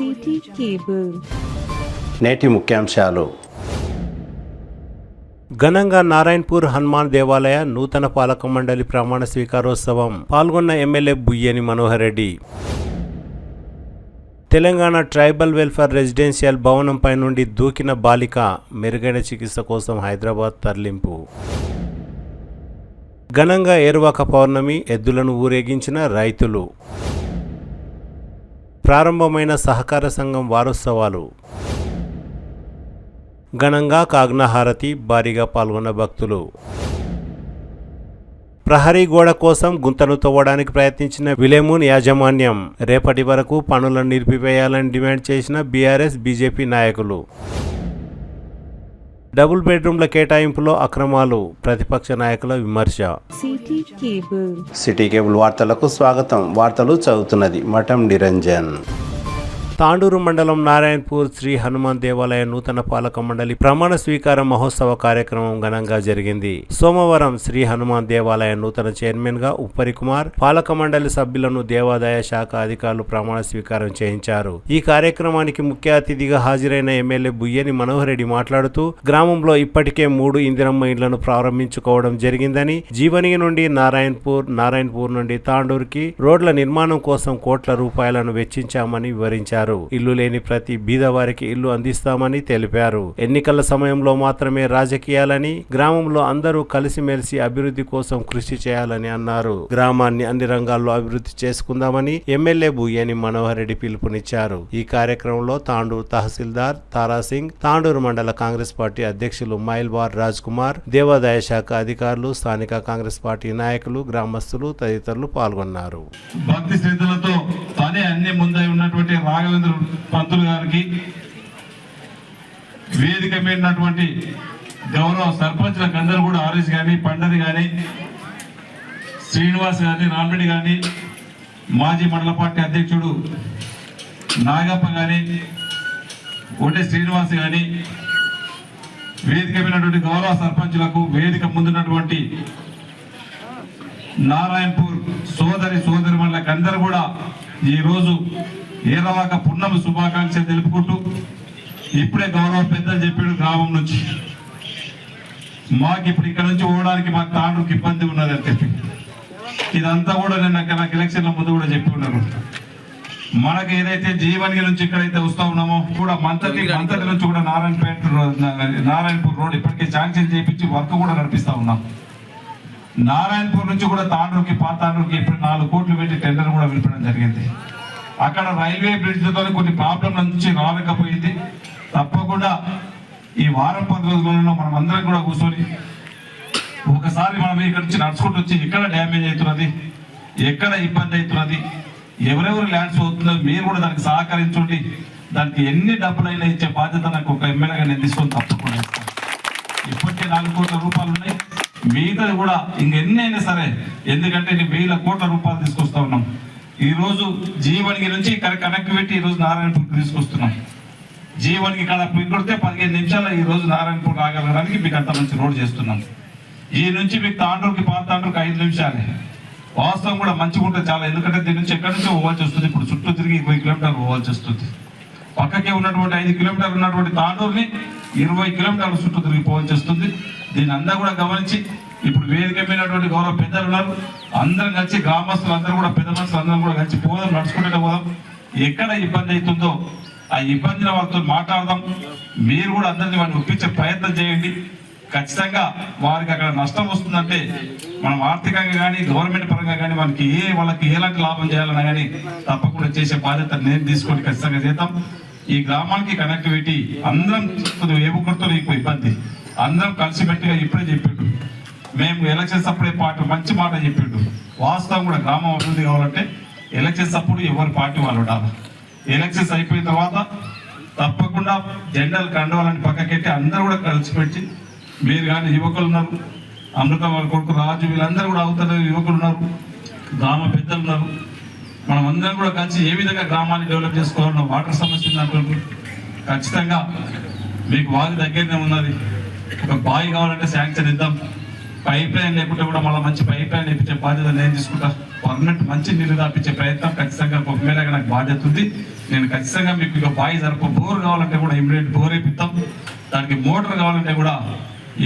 City cable. నేటి ముఖ్యాంశాలు. ఘనంగా నారాయణపూర్ హనుమాన్ దేవాలయ నూతన పాలక మండలి ప్రమాణ స్వీకారోత్సవం. పాల్గొన్న MLA Buyyani Manohar Reddy. Telangana tribal welfare residential భవనంపై నుండి దూకిన బాలిక మెరుగైన చికిత్స కోసం హైదరాబాద్ తరలింపు. ఘనంగా ఏరువాక పౌర్ణమి ఎద్దులను ఊరేగించిన రైతులు. ప్రారంభమైన సహకార సంఘం వారోత్సవాలు. ఘనంగా కాగ్నహారతి, భారీగా పాల్గొన్న భక్తులు. ప్రహరీ గోడ కోసం గుంతను తవ్వడానికి ప్రయత్నించిన విలేమూన్ యాజమాన్యం. రేపటి వరకు పనులను నిలిపివేయాలని డిమాండ్ చేసిన బీఆర్ఎస్ బీజేపీ నాయకులు. డబుల్ బెడ్రూమ్ల కేటాయింపులో అక్రమాలు, ప్రతిపక్ష నాయకుల విమర్శ. సిటీ కేబుల్ వార్తలకు స్వాగతం. వార్తలు చదువుతున్నది మఠం నిరంజన్. తాండూరు మండలం నారాయణపూర్ శ్రీ హనుమాన్ దేవాలయ నూతన పాలక మండలి ప్రమాణ స్వీకార మహోత్సవ కార్యక్రమం ఘనంగా జరిగింది. సోమవారం శ్రీ హనుమాన్ దేవాలయ నూతన చైర్మన్ గా ఉప్పరి కుమార్, పాలక మండలి సభ్యులను దేవాదాయ శాఖ అధికారులు ప్రమాణ స్వీకారం చేయించారు. ఈ కార్యక్రమానికి ముఖ్య అతిథిగా హాజరైన ఎమ్మెల్యే బుయ్యని మనోహర్ రెడ్డి మాట్లాడుతూ, గ్రామంలో ఇప్పటికే 3 ఇందిరమ్మ ఇండ్లను ప్రారంభించుకోవడం జరిగిందని, జీవని నుండి నారాయణపూర్ నుండి తాండూరుకి రోడ్ల నిర్మాణం కోసం కోట్ల రూపాయలను వెచ్చించామని వివరించారు. ఇల్లు లేని ప్రతి బీదవారికి ఇల్లు అందిస్తామని తెలిపారు. ఎన్నికల సమయంలో మాత్రమే రాజకీయాలని, గ్రామంలో అందరూ కలిసిమెలిసి అభివృద్ధి కోసం కృషి చేయాలని అన్నారు. గ్రామాన్ని అన్ని రంగాల్లో అభివృద్ధి చేసుకుందామని ఎమ్మెల్యే బుయ్యని మనోహర్ రెడ్డి పిలుపునిచ్చారు. ఈ కార్యక్రమంలో తాండూరు తహసీల్దార్ తారాసింగ్, తాండూరు మండల కాంగ్రెస్ పార్టీ అధ్యక్షులు మైల్వార్ రాజ్ కుమార్, దేవాదాయ శాఖ అధికారులు, స్థానిక కాంగ్రెస్ పార్టీ నాయకులు, గ్రామస్తులు తదితరులు పాల్గొన్నారు. భక్తి శ్రద్ధలతో తానే అన్ని ముందై ఉన్నటువంటి రాఘవేంద్ర పంతులు గారికి, వేదిక మీదటువంటి గౌరవ సర్పంచ్లకు అందరూ కూడా ఆర్ఎస్ కానీ, పండది కానీ, శ్రీనివాస్ కానీ, రామిరెడ్డి కానీ, మాజీ మండల పార్టీ అధ్యక్షుడు నాగప్ప కానీ, ఒంటి శ్రీనివాస్ కానీ, వేదిక మీదటువంటి గౌరవ సర్పంచులకు, వేదిక ముందున్నటువంటి నారాయణపూర్ సోదరి మండలకు అందరూ కూడా ఈరోజు ఏరవాక పున్నమి శుభాకాంక్షలు తెలుపుకుంటూ, ఇప్పుడే గౌరవ పెద్దలు చెప్పాడు గ్రామం నుంచి మాకు ఇప్పుడు ఇక్కడ నుంచి పోవడానికి మాకు తాండ్రుకి ఇబ్బంది ఉన్నది అని చెప్పి, ఇదంతా కూడా నేను నాకు ఎలక్షన్ల ముందు కూడా చెప్పి ఉన్నారు. మనకు ఏదైతే జీవని నుంచి ఇక్కడైతే వస్తా ఉన్నామో కూడా మంతటి నుంచి కూడా నారాయణపూర్ రోడ్ ఇప్పటికే శాంక్షన్ చేయించి వర్క్ కూడా నడిపిస్తా ఉన్నాం. నారాయణపూర్ నుంచి కూడా తాండ్రుకి పాతాండ్రుకి ఇప్పుడు 4 కోట్లు పెట్టి టెండర్ కూడా పిలపడం జరిగింది. అక్కడ రైల్వే బ్రిడ్జ్తో కొన్ని ప్రాబ్లం నుంచి రాలేకపోయింది. తప్పకుండా ఈ వారం 10 రోజులలో మనం అందరం కూడా కూర్చొని ఒకసారి మనం ఇక్కడ నుంచి నడుచుకుంటూ వచ్చి ఎక్కడ డ్యామేజ్ అవుతున్నది, ఎక్కడ ఇబ్బంది అవుతున్నది, ఎవరెవరు ల్యాండ్స్ అవుతుందో మీరు కూడా దానికి సహకరించండి. దానికి ఎన్ని డబ్బులైనా ఇచ్చే బాధ్యత నాకు ఒక ఎమ్మెల్యేగా నేను తీసుకొని తప్పకుండా ఇస్తాను. ఇప్పటికే 4 కోట్ల రూపాయలు ఉన్నాయి, మిగతాది కూడా ఇంకెన్ని అయినా సరే, ఎందుకంటే నేను 1000 కోట్ల రూపాయలు తీసుకొస్తా ఉన్నాం. ఈ రోజు జీవనికి నుంచి ఇక్కడ కనెక్ట్ పెట్టి ఈ రోజు నారాయణపూర్ తీసుకొస్తున్నాం. జీవనికి ఇక్కడ కొడితే 15 నిమిషాలు ఈ రోజు నారాయణపూర్ రాగలగడానికి మీకు అంత మంచి రోడ్ చేస్తున్నాం. ఈ నుంచి మీకు తాండ్రుకి పాతాండ్రుకి 5 నిమిషాలే. వాస్తవం కూడా మంచిగా ఉంటుంది చాలా, ఎందుకంటే దీని నుంచి ఎక్కడి నుంచో పోవాల్సి వస్తుంది. ఇప్పుడు చుట్టూ తిరిగి 20 కిలోమీటర్లు పోవాల్సి వస్తుంది. పక్కకే ఉన్నటువంటి 5 కిలోమీటర్లు ఉన్నటువంటి తాండూరుని 20 కిలోమీటర్ల చుట్టూ తిరిగి పోవాల్సి వస్తుంది. దీన్ని అంతా కూడా గమనించి ఇప్పుడు వేదిక మీదటువంటి గౌరవ పెద్దలు ఉన్నారు, అందరం కలిసి గ్రామస్తులు అందరూ కూడా పెద్ద మనుషులు అందరం కూడా కలిసి పోదాం, నడుచుకుంటే పోదాం. ఎక్కడ ఇబ్బంది అవుతుందో ఆ ఇబ్బందిని వాళ్ళతో మాట్లాడదాం. మీరు కూడా అందరినీ వాడిని ఒప్పించే ప్రయత్నం చేయండి. ఖచ్చితంగా వారికి అక్కడ నష్టం వస్తుందంటే మనం ఆర్థికంగా కానీ గవర్నమెంట్ పరంగా కానీ వాళ్ళకి ఎలాంటి లాభం చేయాలన్నా కానీ తప్పకుండా చేసే బాధ్యత నేను తీసుకొని ఖచ్చితంగా చేద్దాం. ఈ గ్రామానికి కనెక్టివిటీ అందరం ఏముకరితో ఎక్కువ ఇబ్బంది, అందరం కలిసిపెట్టిగా ఇప్పుడే చెప్పిండు. మేము ఎలక్షన్స్ అప్పుడే మంచి మాట చెప్పిండు. వాస్తవం కూడా గ్రామం అభివృద్ధి కావాలంటే ఎలక్షన్స్ అప్పుడు ఎవరి పార్టీ వాళ్ళు ఉండాలి. ఎలక్షన్స్ అయిపోయిన తర్వాత తప్పకుండా జెండాలు కండవాలని పక్కకెట్టి అందరూ కూడా కలిసిపెట్టి, మీరు కానీ యువకులు ఉన్నారు, అమృత వాళ్ళ కొడుకు రాజు, వీళ్ళందరూ కూడా అవుతారు, యువకులు ఉన్నారు, గ్రామ పెద్దలు ఉన్నారు, మనం అందరం కూడా కలిసి ఏ విధంగా గ్రామాన్ని డెవలప్ చేసుకోవాలన్న వాటర్ సమస్య ఉందంటున్నారు. ఖచ్చితంగా మీకు వారి దగ్గరనే ఉన్నది, ఒక బావి కావాలంటే శాంక్షన్ ఇద్దాం. పైప్ లైన్ లేకుంటే కూడా మళ్ళీ మంచి పైప్ లైన్ వేయించే బాధ్యత నేను తీసుకుంటా. పర్మనెంట్ మంచి నీళ్లు తాపించే ప్రయత్నం ఖచ్చితంగా ఒక ఎమ్మెల్యేగా నాకు బాధ్యత ఉంది. నేను ఖచ్చితంగా మీకు ఇక బాయి జరప బోర్ కావాలంటే కూడా ఇమ్మీడియట్ బోర్ వేపిస్తాం. దానికి మోటార్ కావాలంటే కూడా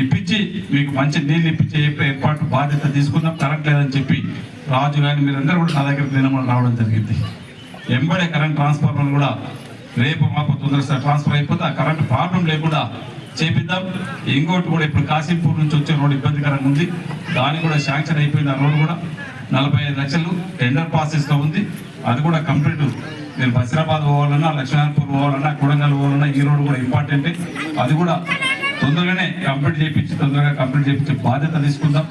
ఇప్పించి మీకు మంచి నీళ్ళు ఇప్పించే ఏర్పాటు బాధ్యత తీసుకుందాం. కరెంట్ లేదని చెప్పి రాజు కానీ మీరందరూ కూడా నా దగ్గర దినమని రావడం జరిగింది. ఎంబడే కరెంట్ ట్రాన్స్ఫార్మర్ కూడా రేపు మాకు తొందరగా ట్రాన్స్ఫర్ అయిపోతే ఆ కరెంట్ ప్రాబ్లం లేకుండా చేపిద్దాం. ఇంకోటి కూడా ఇప్పుడు కాశీపూర్ నుంచి వచ్చే రోడ్డు ఇబ్బందికరంగా ఉంది, దానికి కూడా శాంక్షన్ అయిపోయింది. ఆ రోడ్డు కూడా 45 లక్షలు టెండర్ ప్రాసెస్లో ఉంది. అది కూడా కంప్లీట్. నేను బసిరాబాద్ పోవాలన్నా, లక్ష్మీనారాయణపూర్ పోవాలన్నా, కొడంగల్ పోవాలన్నా ఈ రోడ్డు కూడా ఇంపార్టెంటే. అది కూడా తొందరగానే కంప్లీట్ చేయించే బాధ్యత తీసుకుందాం.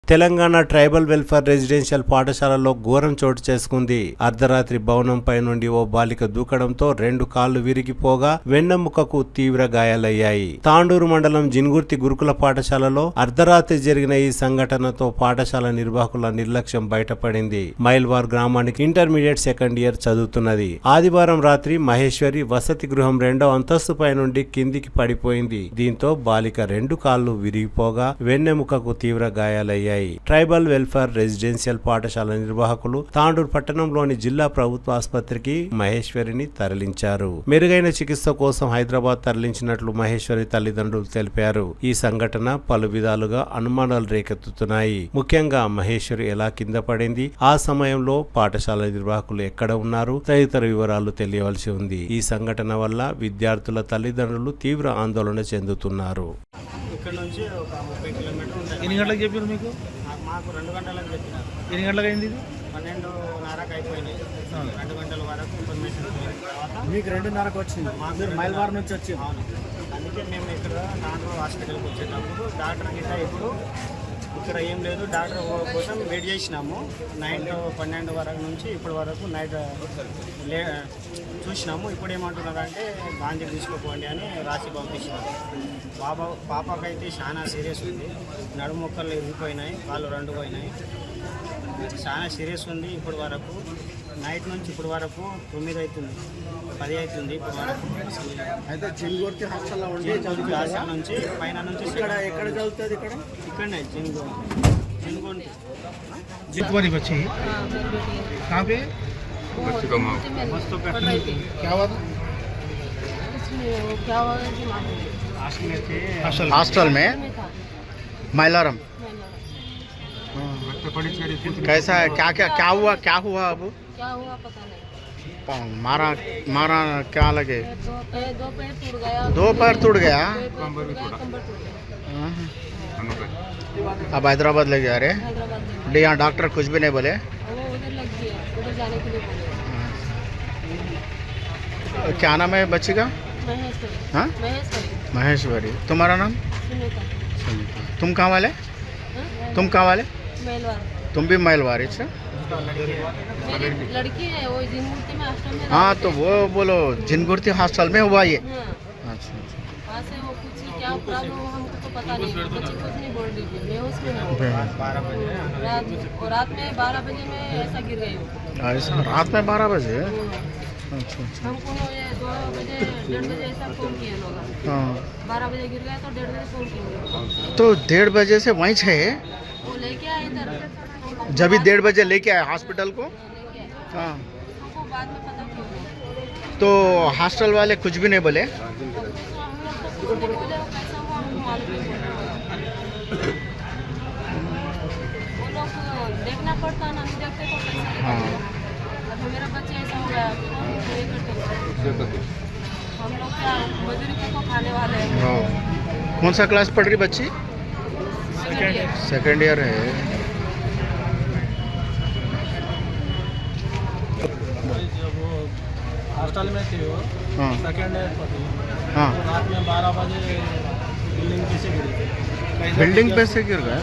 తెలంగాణ ట్రైబల్ వెల్ఫేర్ రెసిడెన్షియల్ పాఠశాలలో ఘోరం చోటు చేసుకుంది. అర్ధరాత్రి భవనంపై నుండి ఓ బాలిక దూకడంతో 2 కాళ్లు విరిగిపోగా వెన్నెముకకు తీవ్ర గాయాలయ్యాయి. తాండూరు మండలం జిన్గుర్తి గురుకుల పాఠశాలలో అర్ధరాత్రి జరిగిన ఈ సంఘటనతో పాఠశాల నిర్వాహకుల నిర్లక్ష్యం బయటపడింది. మైల్వార్ గ్రామానికి ఇంటర్మీడియట్ సెకండ్ ఇయర్ చదువుతున్నది. ఆదివారం రాత్రి మహేశ్వరి వసతి గృహం 2వ అంతస్తుపై నుండి కిందికి పడిపోయింది. దీంతో బాలిక 2 కాళ్లు విరిగిపోగా వెన్నెముకకు తీవ్ర గాయాలయ్యాయి. ట్రైబల్ వెల్ఫేర్ రెసిడెన్షియల్ పాఠశాల నిర్వాహకులు తాండూరు పట్టణంలోని జిల్లా ప్రభుత్వ ఆసుపత్రికి మహేశ్వరిని తరలించారు. మెరుగైన చికిత్స కోసం హైదరాబాద్ తరలించినట్లు మహేశ్వరి తల్లిదండ్రులు తెలిపారు. ఈ సంఘటన పలు విధాలుగా అనుమానాలు రేకెత్తుతున్నాయి. ముఖ్యంగా మహేశ్వరి ఎలా కింద పడింది, ఆ సమయంలో పాఠశాల నిర్వాహకులు ఎక్కడ ఉన్నారు తదితర వివరాలు తెలియవలసి ఉంది. ఈ సంఘటన వల్ల విద్యార్థుల తల్లిదండ్రులు తీవ్ర ఆందోళన చెందుతున్నారు. ఇక్కడ నుంచి ఒక 30 కిలోమీటర్లు ఉంటుంది. ఎన్ని గంటలకు చెప్పారు మీకు? మాకు 2 గంటలకు చెప్పినారు. ఎన్ని గంటలకు అయింది ఇది? 12:30కి అయిపోయినాయి. 2 గంటల వరకు ఇన్ఫర్మేషన్ తర్వాత మీకు 2:30కు వచ్చింది. మీరు మైల్వార్ నుంచి వచ్చి. అవును, అందుకే మేము ఇక్కడ తాండూరు హాస్పిటల్కి వచ్చేటప్పుడు డాక్టర్ గిట్ట ఇప్పుడు ఇక్కడ ఏం లేదు, డాక్టర్ కోసం వెయిట్ చేసినాము. నైట్ 12 వరకు నుంచి ఇప్పటి వరకు నైట్ చూసినాము. ఇప్పుడు ఏమంటున్నారంటే గాంధీ తీసుకోపోండి అని రాసి పంపించినారు. పాపకైతే చాలా సీరియస్ ఉంది. నడుము మొక్కలు ఇరిగిపోయినాయి, కాళ్ళు 2 పోయినాయి. చాలా సీరియస్ ఉంది. ఇప్పటి వరకు నైట్ నుంచి ఇప్పటి వరకు 9 అవుతుంది, 10 అవుతుంది. ఇప్పటి వరకు అయితే జిన్గుర్తి హాస్టల్లో ఉండి హాస్టల్ నుంచి పైన నుంచి ఎక్కడ చదువుతుంది? ఇక్కడనే जिनगुंटी जितवानी बच्ची कहाँ पे? मस्त पढ़ रही थी। क्या हुआ था? क्या हुआ कि हॉस्टल में था मैलारम। मैंने कैसा है? क्या हुआ अब? क्या हुआ पता नहीं। मारा क्या लगे? दो पैर टूट गया। 2 पैर टूट गया। कंबर टूट गया। अब हैदराबाद ले गया। अरे हैदराबाद में यहाँ डॉक्टर कुछ भी नहीं बोले? वो उधर लग गया, उधर जाने के लिए बोले। क्या नाम है बच्ची का? महेश्वरी। हाँ महेश्वरी। महेश्वरी। तुम्हारा नाम? सुनीता। तुम कहाँ वाले? हाँ? तुम कहाँ वाले? मेलवार। तुम भी मैलवारी से? मेरी लड़की है वो जिनगुर्ती में हॉस्टल में हाँ रहती तो वो बोलो जिनगुर्ती हॉस्टल में हुआ ये। है। हाँ, अच्छा वहाँ से वो कुछ क्या प्रॉब्लम हो हमको तो पता नहीं। बच्ची कुछ नहीं बोल रही थी, बेहोश में हो। रात में 12 बजे में ऐसा गिर गई हो। ऐसा रात में 12 बजे? हाँ। अच्छा हमको ये 2 बजे 1:30 बजे ऐसा फ़ोन किए लोग। हाँ 12 बजे गिर गया तो 1:30 बजे फ़ोन किए। तो 1:30 बजे से वहीं थे? वो लेके आए इधर। जब भी 1:30 बजे लेके आए हॉस्पिटल को? लेके आए। हाँ हमको बाद में पता क्यों नहीं। तो हॉस्टल वाले कुछ भी नहीं बोले? तो हम लोग को कुछ नहीं बोले, वो कैसा हुआ हमको मालूम नहीं। वो लोग देखना पड़ता ना, नहीं देखते तो कैसे हाँ। अब मेरा बच्चा ऐसा हो गया तो हम ये करते। हम लोग क्या मजदूरी को खाने वाले हैं। हाँ। कौन सा क्लास पढ़ रही बच्ची? सेकेंड ईयर है। हॉस्टल में थी वो, हाँ सेकेंड ईयर पढ़ी। हाँ रात में 12 बजे बिल्डिंग पे से गिरी थी। बिल्डिंग पे से गिर गया?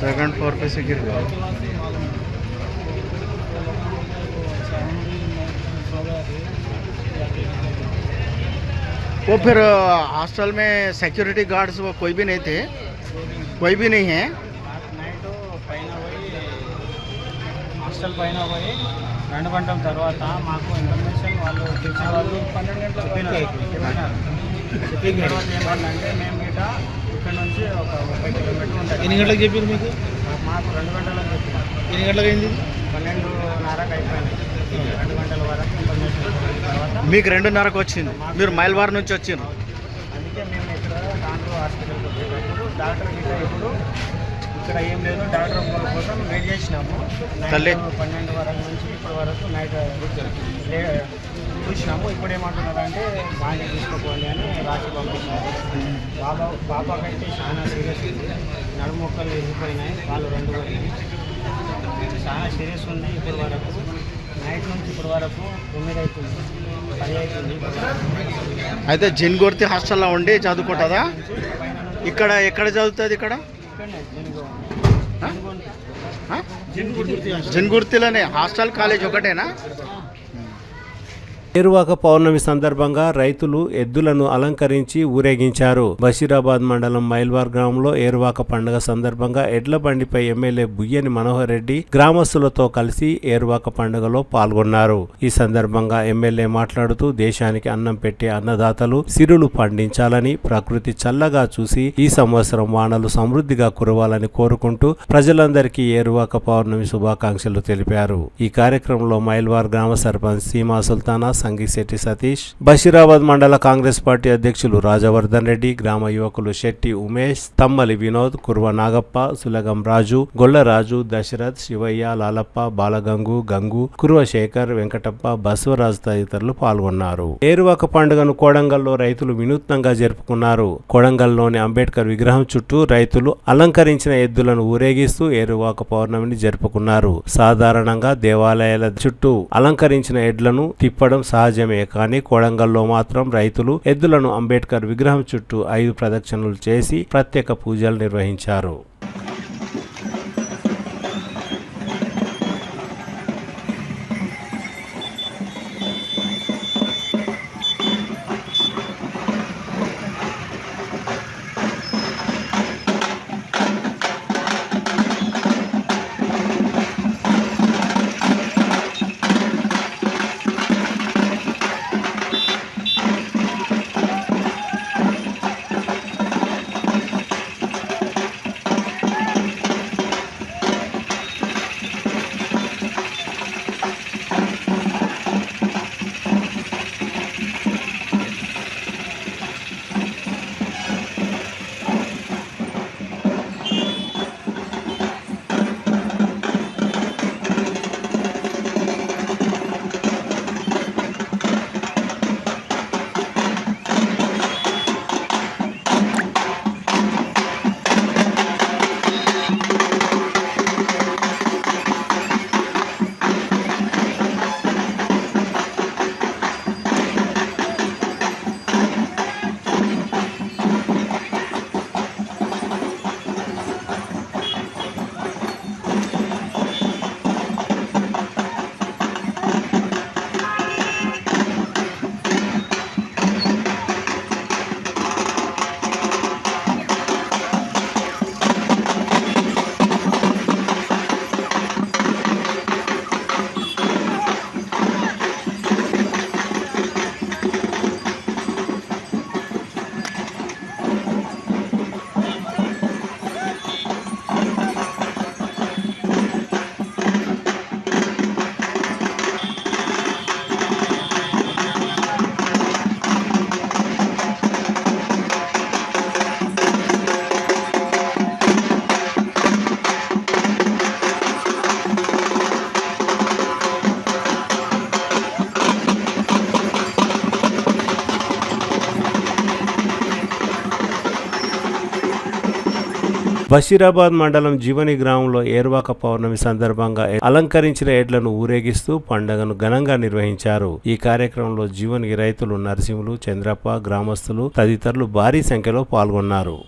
2nd फ्लोर पे से गिर गया? वो फिर हॉस्टल में सिक्योरिटी गार्ड्स वो कोई भी नहीं थे? कोई भी नहीं है? నైట్ పైన పోయి హాస్టల్ పైన పోయి 2 గంటల తర్వాత మాకు ఇన్ఫర్మేషన్ వాళ్ళు టీచర్ వాళ్ళు 12 గంటల చెప్పినారు. తర్వాత ఏమంటే మేము ఇట ఇక్కడ నుంచి ఒక 30 కిలోమీటర్లు ఉంటుంది. ఎన్ని గంటలకు చెప్పారు మీకు? మాకు 2 గంటలకు చెప్పినారు. ఎన్ని గంటలకు అయింది? 12:30కి అయిపోయినాయి. 2 గంటల వరకు ఇన్ఫర్మేషన్ వచ్చిన తర్వాత మీకు 2:30కు వచ్చింది. మీరు మైల్వార్ నుంచి వచ్చిండ్రు. అందుకే మేము ఇక్కడ తాండూరు హాస్పిటల్కి వచ్చేటప్పుడు డాక్టర్ గిట్ట ఇప్పుడు ఇక్కడ ఏం లేదు, డాక్టర్ కోసం వెయిట్ చేసినాము. తల్లి 12 వరకు నుంచి ఇప్పటి వరకు నైట్ చూసినాము. ఇప్పుడు ఏమంటున్నారంటే బాగా తీసుకోపోండి అని రాసి పంపించారు. పాపకైతే చాలా సీరియస్ ఉంది. నడుము మొక్కలు వెళ్ళిపోయినాయి, కాళ్ళు 2 పోయినాయి. చాలా సీరియస్ ఉంది. ఇప్పటి వరకు నైట్ నుంచి ఇప్పటి వరకు 9 అవుతుంది, 10 అవుతుంది. అయితే జిన్గుర్తి హాస్టల్లో ఉండి చదువుకుంటుందా? ఇక్కడ ఎక్కడ చదువుతుంది? ఇక్కడ జిన్గుర్తిలోనే హాస్టల్ కాలేజ్ ఒకటేనా? ఏరువాక పౌర్ణమి సందర్భంగా రైతులు ఎద్దులను అలంకరించి ఊరేగించారు. బషీరాబాద్ మండలం మైల్వార్ గ్రామంలో ఏరువాక పండుగ సందర్భంగా ఎడ్ల బండిపై ఎమ్మెల్యే బుయ్యని మనోహర్ రెడ్డి గ్రామస్తులతో కలిసి ఏరువాక పండుగలో పాల్గొన్నారు. ఈ సందర్భంగా ఎమ్మెల్యే మాట్లాడుతూ దేశానికి అన్నం పెట్టే అన్నదాతలు సిరులు పండించాలని, ప్రకృతి చల్లగా చూసి ఈ సంవత్సరం వానలు సమృద్ధిగా కురవాలని కోరుకుంటూ ప్రజలందరికీ ఏరువాక పౌర్ణమి శుభాకాంక్షలు తెలిపారు. ఈ కార్యక్రమంలో మైల్వార్ గ్రామ సర్పంచ్ సీమా సుల్తానా, సంగిశెట్టి సతీష్, బషీరాబాద్ మండల కాంగ్రెస్ పార్టీ అధ్యక్షులు రాజవర్ధన్ రెడ్డి, గ్రామ యువకులు శెట్టి ఉమేష్, తమ్మలి వినోద్, కుర్వ నాగప్ప, సులగం రాజు, గొల్లరాజు, దశరథ్, శివయ్య, లాలప్ప, బాలగంగు, గంగు, కుర్వ శేఖర్, వెంకటప్ప, బసవరాజు తదితరులు పాల్గొన్నారు. ఏరువాక పండుగను కోడంగల్లో రైతులు వినూత్నంగా జరుపుకున్నారు. కోడంగల్లోని అంబేద్కర్ విగ్రహం చుట్టూ రైతులు అలంకరించిన ఎద్దులను ఊరేగిస్తూ ఏరువాక పౌర్ణమిని జరుపుకున్నారు. సాధారణంగా దేవాలయాల చుట్టూ అలంకరించిన ఎడ్లను తిప్పడం సహజమే, కానీ కోడంగల్లో మాత్రం రైతులు ఎద్దులను అంబేద్కర్ విగ్రహం చుట్టూ 5 ప్రదక్షిణలు చేసి ప్రత్యేక పూజలు నిర్వహించారు. బషీరాబాద్ మండలం జీవని గ్రామంలో ఏరువాక పౌర్ణమి సందర్భంగా అలంకరించిన ఎడ్లను ఊరేగిస్తూ పండుగను ఘనంగా నిర్వహించారు. ఈ కార్యక్రమంలో జీవని రైతులు నరసింహులు, చంద్రప్ప, గ్రామస్తులు తదితరులు భారీ సంఖ్యలో పాల్గొన్నారు.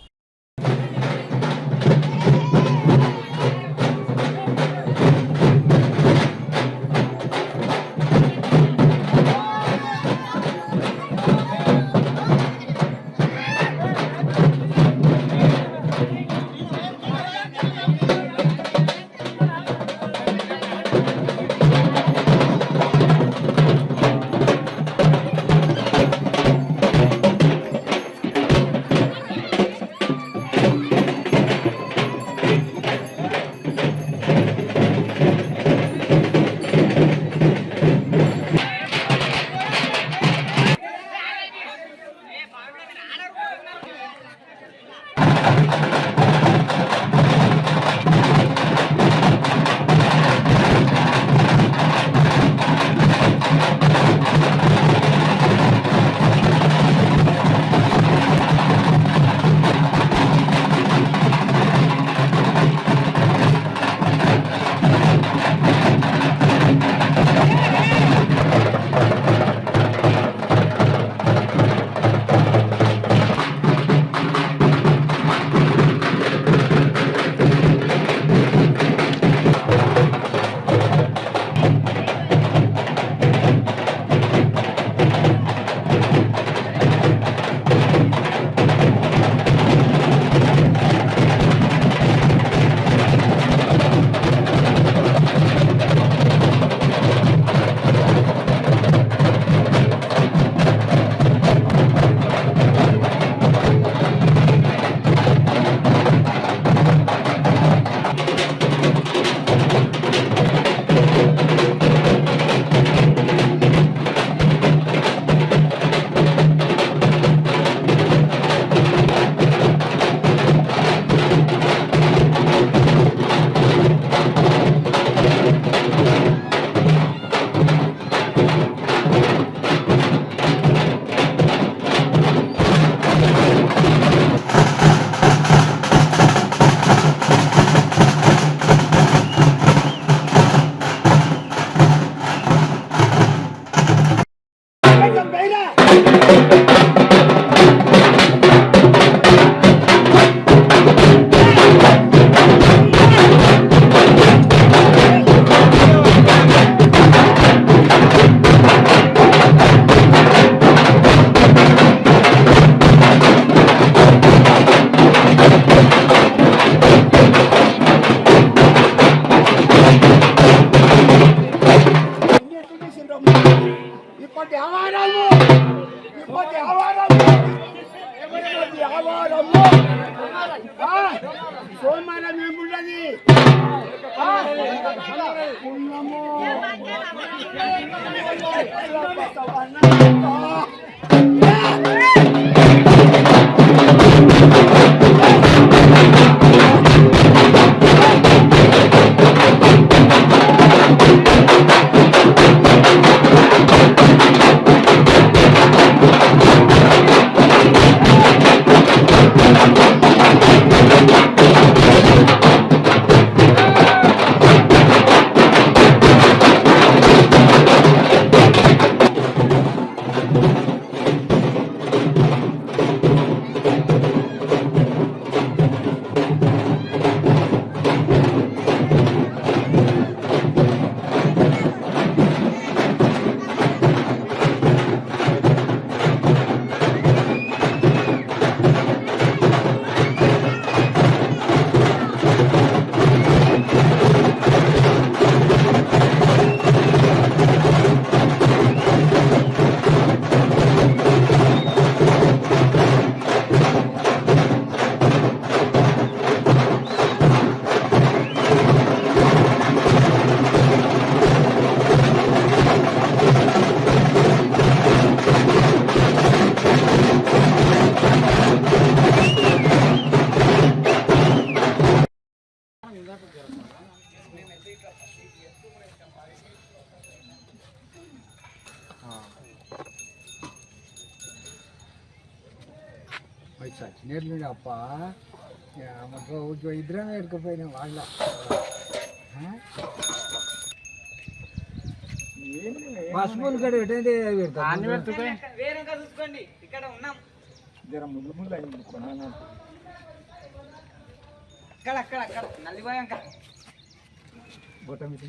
సోమవారం ఏముండదు సచ్చినట్లు అప్ప ఇద్దరం ఎడుకపోయినా వాళ్ళ పసుపులు కూడా ఎటైతే చూసుకోండి ఇక్కడ ఉన్నాం జర ముళ్ళు ముళ్ళు అయింది కొనాలి అక్కడ అక్కడ అక్కడ నల్లిపోయాక బొట్ట మీద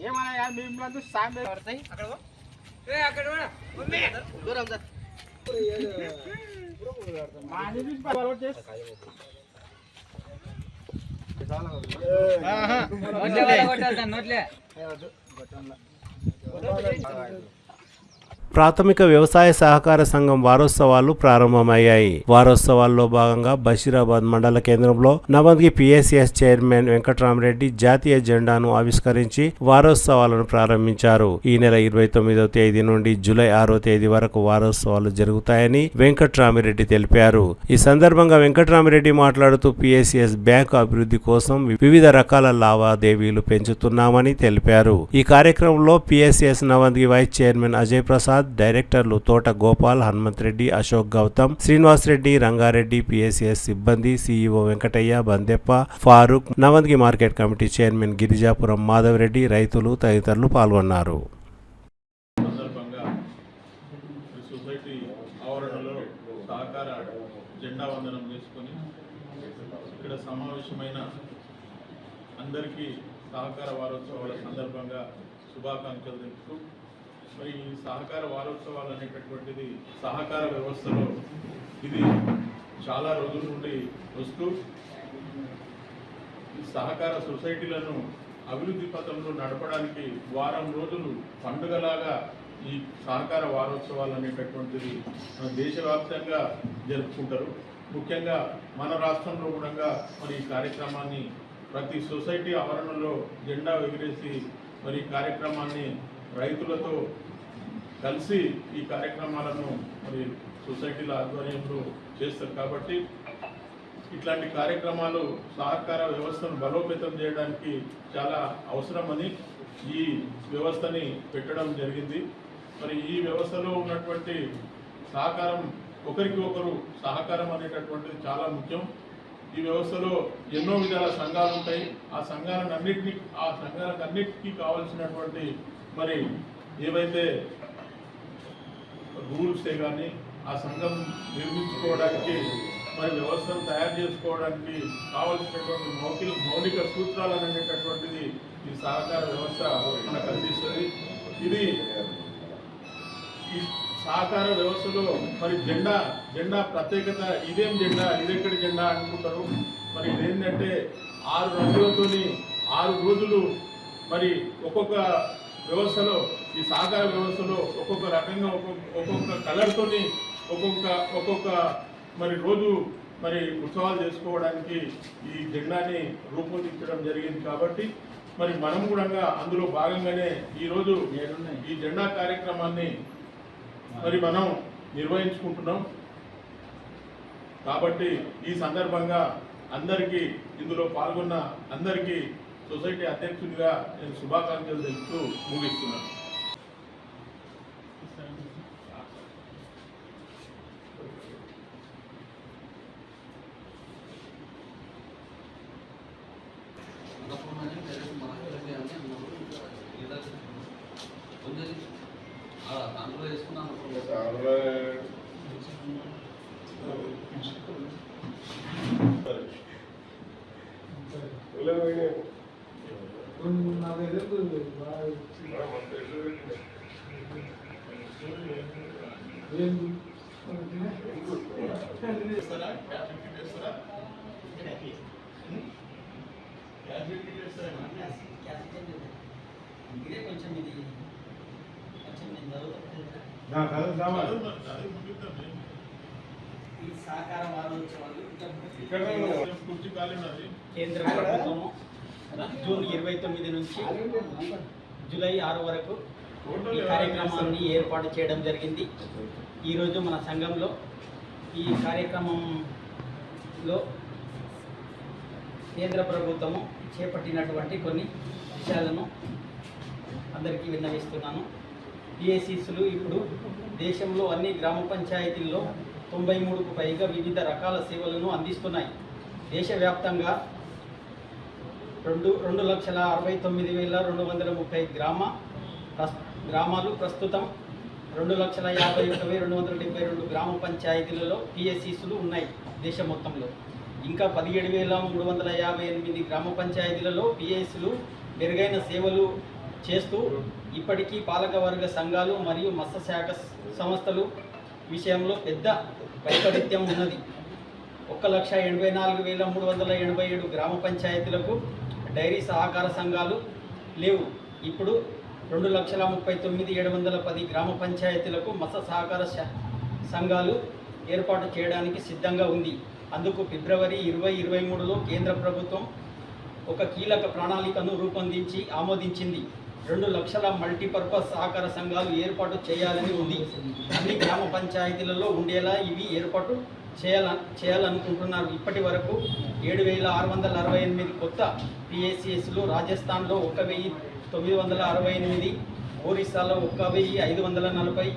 ఏమన్నా మిమ్మల్ని సాంబే పడతాయి అక్కడ దూరం నోట్లే ప్రాథమిక వ్యవసాయ సహకార సంఘం వారోత్సవాలు ప్రారంభమయ్యాయి. వారోత్సవాల్లో భాగంగా బషీరాబాద్ మండల కేంద్రంలో నవంగి పిఎస్సిఎస్ చైర్మన్ వెంకట్రామరెడ్డి జాతీయ జెండాను ఆవిష్కరించి వారోత్సవాలను ప్రారంభించారు. ఈ నెల 29వ తేదీ నుండి జూలై 6వ తేదీ వరకు వారోత్సవాలు జరుగుతాయని వెంకట్రామిరెడ్డి తెలిపారు. ఈ సందర్భంగా వెంకట్రామిరెడ్డి మాట్లాడుతూ పిఎస్సిఎస్ బ్యాంకు అభివృద్ధి కోసం వివిధ రకాల లావాదేవీలు పెంచుతున్నామని తెలిపారు. ఈ కార్యక్రమంలో PSCS Navangi vice chairman Ajay Prasad, డైరెక్టర్లు తోట గోపాల్, హనుమంత్ రెడ్డి, అశోక్ గౌతమ్, శ్రీనివాస్ రెడ్డి, రంగారెడ్డి, పిఎస్సిఎస్ సిబ్బంది, CEO Venkataiah, Bandeppa, Farooq, Navangi market committee chairman Girijapuram Madhav Reddy, రైతులు తదితరులు పాల్గొన్నారు. సొసైటీ ఆవరణలో సహకార జెండా వందనం చేసుకొని ఇక్కడ సమావేశమైన అందరికీ సహకార వారోత్సవాల సందర్భంగా శుభాకాంక్షలు తెలుపుతూ, మరి ఈ సహకార వారోత్సవాలు అనేటటువంటిది సహకార వ్యవస్థలో ఇది చాలా రోజుల నుండి వస్తూ ఈ సహకార సొసైటీలను అభివృద్ధి పథంలో నడపడానికి వారం రోజులు పండుగలాగా ఈ సహకార వారోత్సవాలు అనేటటువంటిది మన దేశవ్యాప్తంగా జరుపుకుంటారు. ముఖ్యంగా మన రాష్ట్రంలో కూడా మరి ఈ కార్యక్రమాన్ని ప్రతి సొసైటీ ఆవరణలో జెండా ఎగిరేసి మరి ఈ కార్యక్రమాన్ని రైతులతో కలిసి ఈ కార్యక్రమాలను మరి సొసైటీల ఆధ్వర్యంలో చేస్తారు. కాబట్టి ఇట్లాంటి కార్యక్రమాలు సహకార వ్యవస్థను బలోపేతం చేయడానికి చాలా అవసరమని ఈ వ్యవస్థని పెట్టడం జరిగింది. మరి ఈ వ్యవస్థలో ఉన్నటువంటి సహకారం, ఒకరికి ఒకరు సహకారం అనేటటువంటిది చాలా ముఖ్యం. ఈ వ్యవస్థలో ఎన్నో విధాల సంఘాలు ఉంటాయి. ఆ సంఘాలకన్నిటికీ కావాల్సినటువంటి మరి ఏవైతే రూల్సే కానీ ఆ సంఘం నిర్మించుకోవడానికి మరి వ్యవస్థను తయారు చేసుకోవడానికి కావాల్సినటువంటి మౌలిక సూత్రాలు అనేటటువంటిది ఈ సహకార వ్యవస్థ మనకు అందిస్తుంది. ఇది ఈ సహకార వ్యవస్థలో మరి జెండా ప్రత్యేకత ఇదేం జెండా ఇదెక్కడి జెండా అనుకుంటారు. మరి ఇదేంటంటే 6 రంగులతోని 6 రోజులు మరి ఒక్కొక్క వ్యవస్థలో ఈ సహకార వ్యవస్థలో ఒక్కొక్క రకంగా ఒక్కొక్క కలర్తోని ఒక్కొక్క మరి రోజు మరి ఉత్సవాలు చేసుకోవడానికి ఈ జెండాని రూపొందించడం జరిగింది. కాబట్టి మరి మనం కూడా అందులో భాగంగానే ఈరోజు ఈ జెండా కార్యక్రమాన్ని మరి మనం నిర్వహించుకుంటున్నాం. కాబట్టి ఈ సందర్భంగా అందరికీ ఇందులో పాల్గొన్న అందరికీ సొసైటీ అధ్యక్షుడిగా నేను శుభాకాంక్షలు తెలుపుతూ ముగిస్తున్నాను. ఈ సహకార వారోత్సవాలు కేంద్ర ప్రభుత్వము జూన్ 29 నుంచి జూలై 6 వరకు ఈ కార్యక్రమాన్ని ఏర్పాటు చేయడం జరిగింది. ఈరోజు మన సంఘంలో ఈ కార్యక్రమంలో కేంద్ర ప్రభుత్వము చేపట్టినటువంటి కొన్ని విషయాలను అందరికీ విన్నవిస్తున్నాను. పిఎస్సిస్లు ఇప్పుడు దేశంలో అన్ని గ్రామ పంచాయతీల్లో 93కు పైగా వివిధ రకాల సేవలను అందిస్తున్నాయి. దేశవ్యాప్తంగా 2,69,230 గ్రామాలు ప్రస్తుతం 2,51,272 గ్రామ పంచాయతీలలో పిఎస్సిస్లు ఉన్నాయి దేశం మొత్తంలో. ఇంకా 17,358 గ్రామ పంచాయతీలలో పిఎస్సిలు మెరుగైన సేవలు చేస్తూ ఇప్పటికీ పాలకవర్గ సంఘాలు మరియు మత్స్యశాఖ సంస్థలు విషయంలో పెద్ద వైపరీత్యం ఉన్నది. 1,84,387 గ్రామ పంచాయతీలకు డైరీ సహకార సంఘాలు లేవు. ఇప్పుడు 2,39,710 గ్రామ పంచాయతీలకు మత్స్య సహకార సంఘాలు ఏర్పాటు చేయడానికి సిద్ధంగా ఉంది. అందుకు ఫిబ్రవరి 2023లో కేంద్ర ప్రభుత్వం ఒక కీలక ప్రణాళికను రూపొందించి ఆమోదించింది. 2 లక్షల మల్టీపర్పస్ సహకార సంఘాలు ఏర్పాటు చేయాలని ఉంది. అన్ని గ్రామ పంచాయతీలలో ఉండేలా ఇవి ఏర్పాటు చేయాలనుకుంటున్నారు. ఇప్పటి వరకు 7,668 కొత్త పిఎస్సిఎస్లు, రాజస్థాన్లో 1,968, ఒరిస్సాలో 1,540,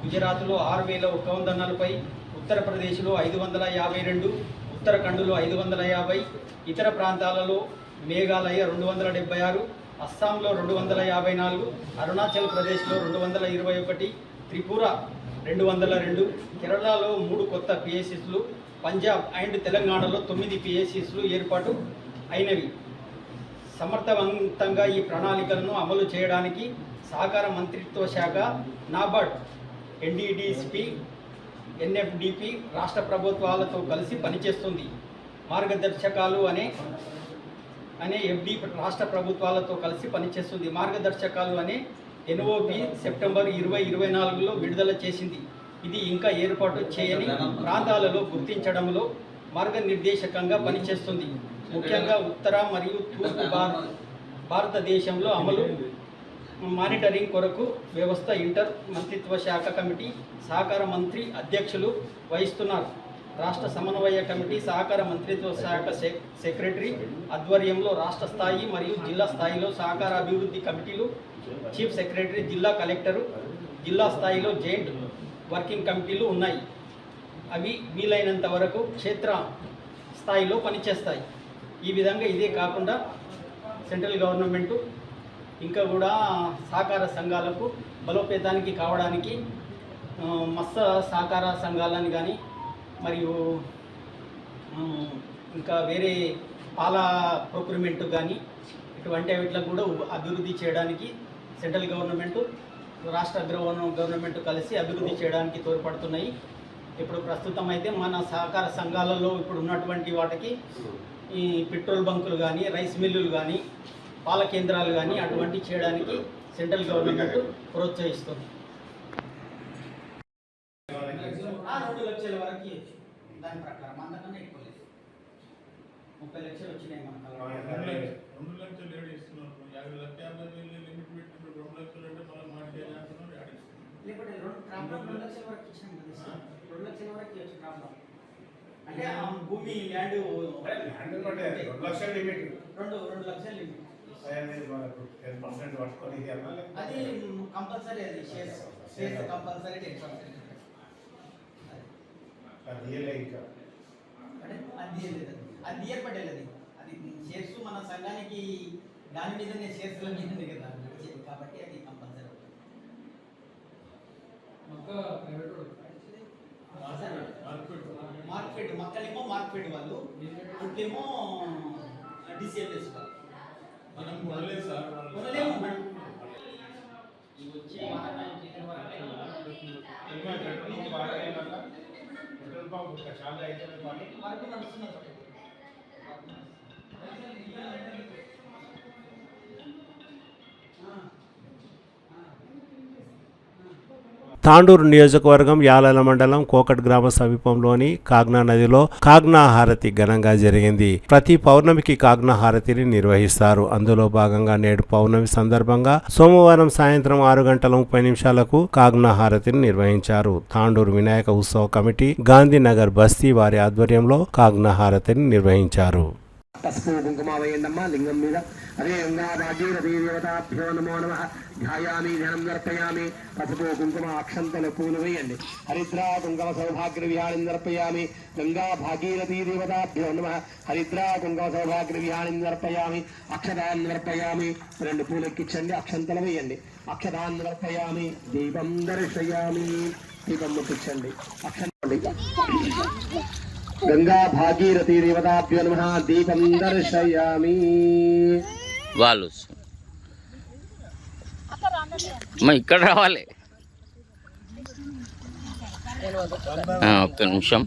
గుజరాత్లో 6,140, ఉత్తరప్రదేశ్లో 552, ఉత్తరాఖండ్లో 550, ఇతర ప్రాంతాలలో మేఘాలయ 276, అస్సాంలో 254, అరుణాచల్ ప్రదేశ్లో 221, త్రిపుర 202, కేరళలో 3 కొత్త పిఎస్సిస్లు, పంజాబ్ అండ్ తెలంగాణలో 9 పిఎస్సిస్లు ఏర్పాటు అయినవి. సమర్థవంతంగా ఈ ప్రణాళికలను అమలు చేయడానికి సహకార మంత్రిత్వ శాఖ, నాబార్డ్, ఎన్డీడీసీపీ, ఎన్ఎఫ్డిపి రాష్ట్ర ప్రభుత్వాలతో కలిసి పనిచేస్తుంది. మార్గదర్శకాలు అనే ఎఫ్డి రాష్ట్ర ప్రభుత్వాలతో కలిసి పనిచేస్తుంది. మార్గదర్శకాలు అనే ఎన్ఓపి సెప్టెంబర్ 2024లో విడుదల చేసింది. ఇది ఇంకా ఏర్పాటు చేయని ప్రాంతాలలో గుర్తించడంలో మార్గనిర్దేశకంగా పనిచేస్తుంది. ముఖ్యంగా ఉత్తర మరియు తూర్పు భారతదేశంలో అమలు మానిటరింగ్ కొరకు వ్యవస్థ ఇంటర్ మంత్రిత్వ శాఖ కమిటీ సహకార మంత్రి అధ్యక్షులు వహిస్తున్నారు. రాష్ట్ర సమన్వయ కమిటీ సహకార మంత్రిత్వ శాఖ సెక్రటరీ ఆధ్వర్యంలో రాష్ట్ర స్థాయి మరియు జిల్లా స్థాయిలో సహకార అభివృద్ధి కమిటీలు, చీఫ్ సెక్రటరీ, జిల్లా కలెక్టరు, జిల్లా స్థాయిలో జాయింట్ వర్కింగ్ కమిటీలు ఉన్నాయి. అవి వీలైనంత వరకు క్షేత్ర స్థాయిలో పనిచేస్తాయి. ఈ విధంగా ఇదే కాకుండా సెంట్రల్ గవర్నమెంటు ఇంకా కూడా సహకార సంఘాలకు బలోపేతానికి కావడానికి మత్స్య సహకార సంఘాలని కానీ మరియు ఇంకా వేరే పాల ప్రొక్యూర్మెంట్ కానీ ఇటువంటి వాటికి కూడా అభివృద్ధి చేయడానికి సెంట్రల్ గవర్నమెంటు రాష్ట్ర గవర్నమెంట్ కలిసి అభివృద్ధి చేయడానికి తోడ్పడుతున్నాయి. ఇప్పుడు ప్రస్తుతం అయితే మన సహకార సంఘాలలో ఇప్పుడు ఉన్నటువంటి వాటికి ఈ పెట్రోల్ బంకులు కానీ, రైస్ మిల్లులు కానీ, పాల కేంద్రాలు కానీ అటువంటి చేయడానికి సెంట్రల్ గవర్నమెంట్ ప్రోత్సహిస్తుంది. 2 లక్షల వరకు దాని ప్రకారం అంతకన్నా ఎక్కువ లేదు. 30 లక్షలు వచ్చినాయి మనకు. 2 లక్షలు ఏడు ఇస్తున్నారు. 50 లక్షలు లిమిట్ పెట్టిన 2 లక్షలు అంటే మనం మాట్లాడుతున్నారు. లేకపోతే 2 లక్షల వరకు ఇచ్చినాం కదా. 2 లక్షల వరకు ఇచ్చిన ప్రాబ్లం అంటే ఆ భూమి ల్యాండ్ 2 లక్షల లిమిట్. 2 లక్షల లిమిట్ అది కంపల్సరీ. అది షేర్స్ కంపల్సరీ 10%. అది ఏర్పడలేదు. అది షేర్స్ మన సంఘానికి దాని మీదనే షేర్స్ల మీదనే కదా నడిచేది కాబట్టి అది కంపల్సరీ. మార్కెట్ మక్కలేమో మార్కెట్ వాళ్ళు, ఇట్లేమో డిసిఎల్ఎస్ వాళ్ళు. మనం కొనలేదు సార్. కొనలేము. పెట్రోల్ పంప్ చాలా అయితే వరకు నడుస్తున్నారు. తాండూరు నియోజకవర్గం యాలల మండలం కోకట్ గ్రామ సమీపంలోని కాగ్నా నదిలో కాగ్నా హారతి ఘనంగా జరిగింది. ప్రతి పౌర్ణమికి కాగ్నా హారతిని నిర్వహిస్తారు. అందులో భాగంగా నేడు పౌర్ణమి సందర్భంగా సోమవారం సాయంత్రం 6:30 కాగ్నా హారతిని నిర్వహించారు. తాండూరు వినాయక ఉత్సవ కమిటీ గాంధీనగర్ బస్తీ వారి ఆధ్వర్యంలో కాగ్నా హారతిని నిర్వహించారు. పసుపు కుంకుమ వేయండమ్మ లింగం మీద. అదే దేవతాభ్యో నమో నమః. ధ్యాయామి ధ్యానం దర్పయామి. పసుపు కుంకుమ అక్షంతలు పూలు వేయండి. హరిద్రా కుంకుమ సౌభాగ్య విహాళిం దర్పయామి. గంగా భాగీరథీ దేవతాభ్యో నమః. హరిద్రా కుంకుమ సౌభాగ్య విహాళిం దర్పయామి. అక్షతాన్ దర్పయామి. 2 పూలు ఎక్కించండి. అక్షంతలు వేయండి. అక్షతాన్ దర్పయామి. దీపం దర్శయామి. దీపం ముట్టించండి. అక్షంతలు గంగా భాగీరథీ దేవతాభ్యో నమః. దీపం దర్శయామి. వాళ్ళు ఇక్కడ రావాలి. ఒక్క నిమిషం.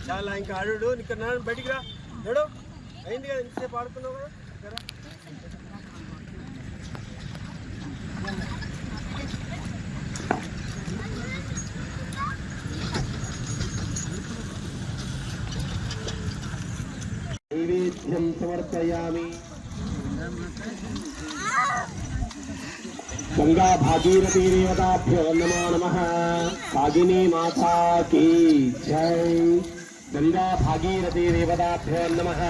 చాలా ఇంకా ఆడు ఇక్కడ బయటికి రా. నడు అయింది కదా, ఇంతసేపు ఆడుతున్నావు కదా. నైవేద్యం సమర్పయామి. గంగా భాగీరథీ దేవతాభ్యో నమో నమః. కాగినీ మాతా కీ జై. గంగా భాగీరథీ దేవతాభ్యో నమః.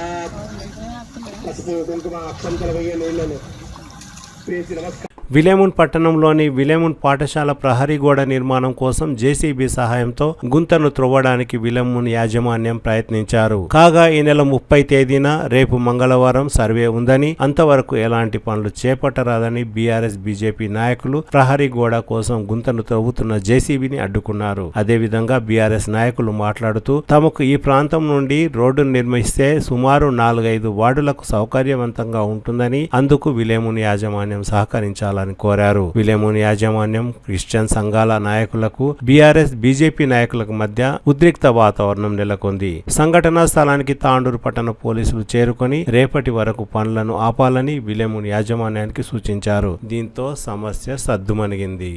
పసుపు కుంకుమ అక్షంతలు వేయ నీళ్ళను ప్రేసి నమస్కారం. విలేమున్ పట్టణంలోని విలేమున్ పాఠశాల ప్రహరీ గోడ నిర్మాణం కోసం జేసీబీ సహాయంతో గుంతను త్రవ్వడానికి విలేమున్ యాజమాన్యం ప్రయత్నించారు. కాగా ఈ నెల 30 తేదీన రేపు మంగళవారం సర్వే ఉందని, అంతవరకు ఎలాంటి పనులు చేపట్టరాదని బీఆర్ఎస్ బీజేపీ నాయకులు ప్రహరీ గోడ కోసం గుంతను త్రవ్వుతున్న జేసీబీని అడ్డుకున్నారు. అదేవిధంగా బీఆర్ఎస్ నాయకులు మాట్లాడుతూ తమకు ఈ ప్రాంతం నుండి రోడ్డు నిర్మిస్తే సుమారు 4-5 వార్డులకు సౌకర్యవంతంగా ఉంటుందని, అందుకు విలేమున్ యాజమాన్యం సహకరించాలని కోరారు. విలేమున్ యాజమాన్యం, క్రిస్టియన్ సంఘాల నాయకులకు, బీఆర్ఎస్ బీజేపీ నాయకులకు మధ్య ఉద్రిక్త వాతావరణం నెలకొంది. సంఘటనా స్థలానికి తాండూరు పట్టణ పోలీసులు చేరుకొని రేపటి వరకు పనులను ఆపాలని విలేమున్ యాజమాన్యానికి సూచించారు. దీంతో సమస్య సద్దుమణిగింది.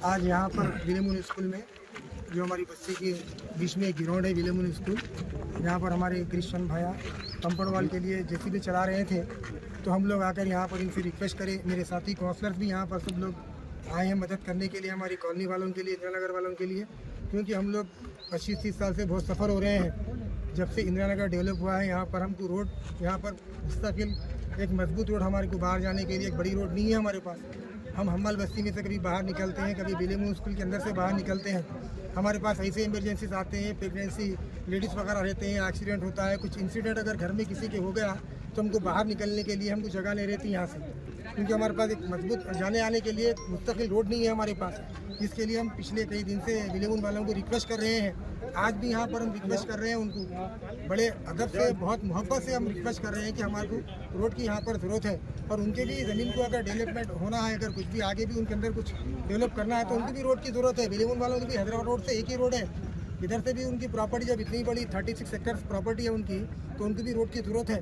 आज यहाँ पर विलेमुन स्कूल में जो हमारी बस्ती के बीच में एक ग्राउंड है विलेमुन स्कूल, यहाँ पर हमारे क्रिश्चियन भाया कंपाउंड के लिए जेसीबी चला रहे थे, तो हम लोग आकर यहाँ पर इनसे रिक्वेस्ट करें। मेरे साथी काउंसलर्स भी यहाँ पर सब लोग आए हैं मदद करने के लिए, हमारी कॉलोनी वालों के लिए, इंदिरा नगर वालों के लिए, क्योंकि हम लोग 25-30 साल से बहुत सफ़र हो रहे हैं। जब से इंदिरा नगर डेवलप हुआ है यहाँ पर हमको रोड, यहाँ पर मुस्तकिल एक मजबूत रोड हमारे को बाहर जाने के लिए एक बड़ी रोड नहीं है हमारे पास। हम हम्मल बस्ती में से कभी बाहर निकलते हैं, कभी विलेमुन स्कूल के अंदर से बाहर निकलते हैं। हमारे पास ऐसे इमरजेंसीज आते हैं, प्रेगनेंसी लेडीज़ वगैरह रहते हैं, एक्सीडेंट होता है, कुछ इंसिडेंट अगर घर में किसी के हो गया तो हमको बाहर निकलने के लिए हमको जगह नहीं रहती यहाँ से, क्योंकि हमारे पास एक मजबूत जाने आने के लिए मुस्तकिल रोड नहीं है हमारे पास। इसके लिए हम पिछले कई दिन से विलेमुन वालों को रिक्वेस्ट कर रहे हैं। आज भी यहाँ पर हम रिक्वेस्ट कर रहे हैं उनको, बड़े अदब से, बहुत मोहब्बत से हम रिक्वेस्ट कर रहे हैं कि हमारे को रोड की यहाँ पर ज़रूरत है, और उनके भी ज़मीन को अगर डेवलपमेंट होना है, अगर कुछ भी आगे भी उनके अंदर कुछ डेवलप करना है तो उनकी भी रोड की ज़रूरत है। विलेमुन वालों की भी हैदराबाद रोड से एक ही रोड है, इधर से भी उनकी प्रॉपर्टी जब इतनी बड़ी 36 एकड़ प्रॉपर्टी है उनकी, तो उनकी भी रोड की ज़रूरत है।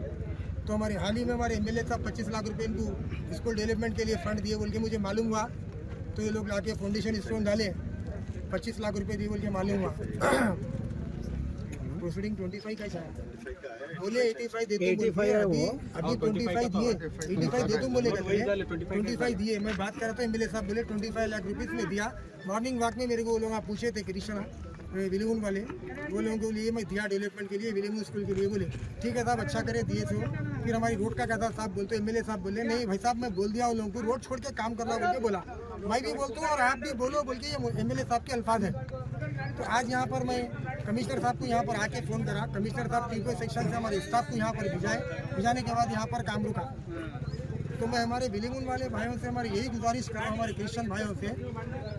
तो हमारे हाल ही में हमारे एमएलए साहब 25 लाख रुपए इनको स्कूल डेवलपमेंट के लिए फंड दिए बोल के मुझे मालूम हुआ, तो ये लोग लाके फाउंडेशन स्टोन डाले, 25 लाख रुपए दिए बोल के मालूम हुआ। प्रोसीडिंग 25 का है, बोले 85 दे दूँ, अभी 25 दिए, 85 दे दूँ बोले, 25 दिए। मैं बात कर रहा था, एमएलए साहब बोले 25 लाख रुपीज़ में दिया। मॉर्निंग वॉक में मेरे को वो लोग पूछे थे क्रिश्चियन विलेमुन वाले, वो लोगों के लिए मैं दिया डेवलपमेंट के लिए, विलेमुन स्कूल के लिए। बोले ठीक है साहब, अच्छा करे, दिए थे। फिर हमारी रोड का क्या था साहब, बोलते एमएलए साहब बोले नहीं भाई साहब मैं बोल दिया उन लोगों को रोड छोड़ के काम करना बोल के बोला। मैं भी बोलता हूँ और आप भी बोलो बोल के ये एमएलए साहब के अल्फाज है। तो आज यहाँ पर मैं कमिश्नर साहब को यहाँ पर आके फ़ोन करा, कमिश्नर साहब तीनों सेक्शन से हमारे स्टाफ को यहाँ पर भिजाने के बाद यहाँ पर काम रुका। तो मैं हमारे विलेमुन वाले भाइयों से हमारी यही गुजारिश कर रहा हूँ, हमारे क्रिश्चियन भाइयों से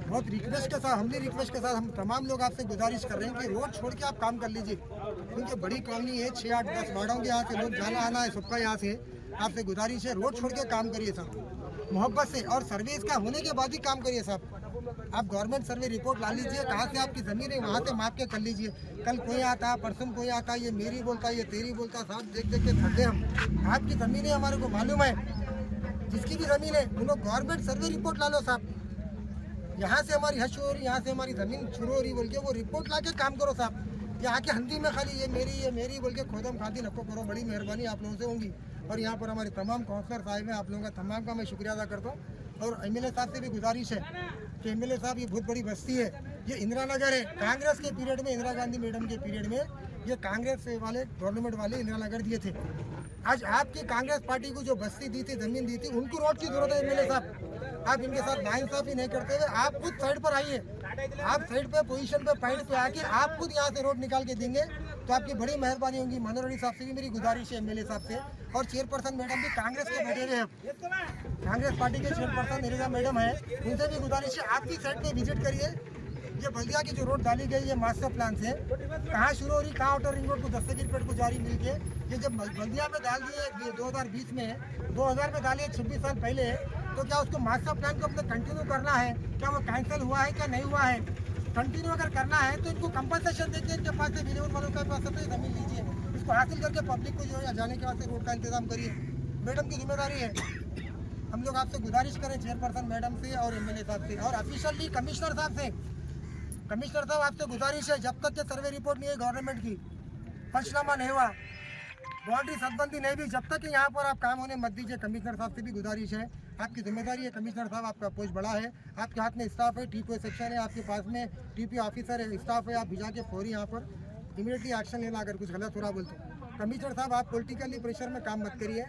बहुत रिक्वेस्ट के साथ, हमने रिक्वेस्ट के साथ हम तमाम लोग आपसे गुजारिश कर रहे हैं कि रोड छोड़ के आप काम कर लीजिए, क्योंकि बड़ी कॉलोनी है, 6, 8, 10 वार्डों के यहाँ से लोग जाना आना है सबका। यहाँ से आपसे गुजारिश है रोड छोड़ के काम करिए साहब, मोहब्बत से, और सर्वे इसका होने के बाद ही काम करिए साहब। आप गवर्नमेंट सर्वे रिपोर्ट ला लीजिए, कहाँ से आपकी ज़मीन है वहाँ से माप के कर लीजिए। कल कोई आता, परसों कोई आता, ये मेरी बोलता, ये तेरी बोलता, साहब देख देख के थक गए हम। आपकी ज़मीन है, हमारे को मालूम है, जिसकी भी ज़मीन है उन्होंने गवर्नमेंट सर्वे रिपोर्ट ला लो साहब। यहाँ से हमारी हश हो रही, यहाँ से हमारी ज़मीन शुरू हो रही बोल के वो रिपोर्ट ला के काम करो साहब। यहाँ के हंदी में खाली ये मेरी बोल के खोदम खादी नको करो, बड़ी मेहरबानी आप लोगों से होंगी। और यहाँ पर हमारे तमाम काउंसलर साहिब हैं, आप लोगों का तमाम का मैं शुक्रिया अदा करता हूँ। और एमएलए साहब से भी गुजारिश है कि एमएलए साहब ये बहुत बड़ी बस्ती है, ये इंदिरा नगर है। कांग्रेस के पीरियड में, इंदिरा गांधी मैडम के पीरियड में ये कांग्रेस वाले गवर्नमेंट वाले इंदिरा नगर दिए थे। आज आपकी कांग्रेस पार्टी को जो बस्ती दी थी, जमीन दी थी, उनको रोड की जरूरत है एमएलए साहब। आप इनके साथ नाइंसाफी नहीं करते हुए आप खुद साइड पर आइए, आप साइड पे पोजीशन पे पॉइंट पे आके आप खुद यहाँ से रोड निकाल के देंगे तो आपकी बड़ी मेहरबानी होगी। मनोहर रेड्डी साहब से भी मेरी गुजारिश है, एमएलए साहब से, और चेयरपर्सन मैडम भी कांग्रेस के बैठे हुए हैं, कांग्रेस पार्टी के चेयरपर्सन निरिजा मैडम है, उनसे भी गुजारिश है आप भी साइड पे विजिट करिए। ये बल्दिया की जो रोड डाली गई है मास्टर प्लान से, कहाँ शुरू हो रही, कहाँ आउटर रिंग रोड को दस्तगीरपेट को जारी मिल के, ये जब बल्दिया में डाल दिए 2020 में, 2000 में डाली 26 साल पहले, तो क्या उसको मास्टर प्लान को अपने कंटिन्यू करना है, क्या वो कैंसिल हुआ है क्या नहीं हुआ है। कंटिन्यू अगर करना है तो इनको कंपनसेशन देके इनके पास से विलेज वालों के पास से ज़मीन लीजिए, इसको हासिल करके पब्लिक को जो है जाने के वास्ते रोड का इंतजाम करिए। मैडम की जिम्मेदारी है। हम लोग आपसे गुजारिश करें चेयरपर्सन मैडम से और एमएलए साहब से और ऑफिशियली कमिश्नर साहब से। कमिश्नर साहब आपसे गुजारिश है, जब तक के सर्वे रिपोर्ट नहीं है गवर्नमेंट की, पंचनामा नहीं हुआ, बाउंड्री सदबंदी नहीं भी, जब तक यहाँ पर आप काम होने मत दीजिए। कमिश्नर साहब से भी गुजारिश है, आपकी जिम्मेदारी है कमिश्नर साहब, आपका पोस्ट बड़ा है, आपके हाथ में स्टाफ है, टीपीओ सेक्शन है, आपके पास में टीपीओ ऑफिसर है, स्टाफ है, आप भिजा के फौरी यहाँ पर इमीडिएटली एक्शन लेना अगर कुछ गलत हो रहा बोलते। कमिश्नर साहब आप पॉलिटिकली प्रेशर में काम मत करिए,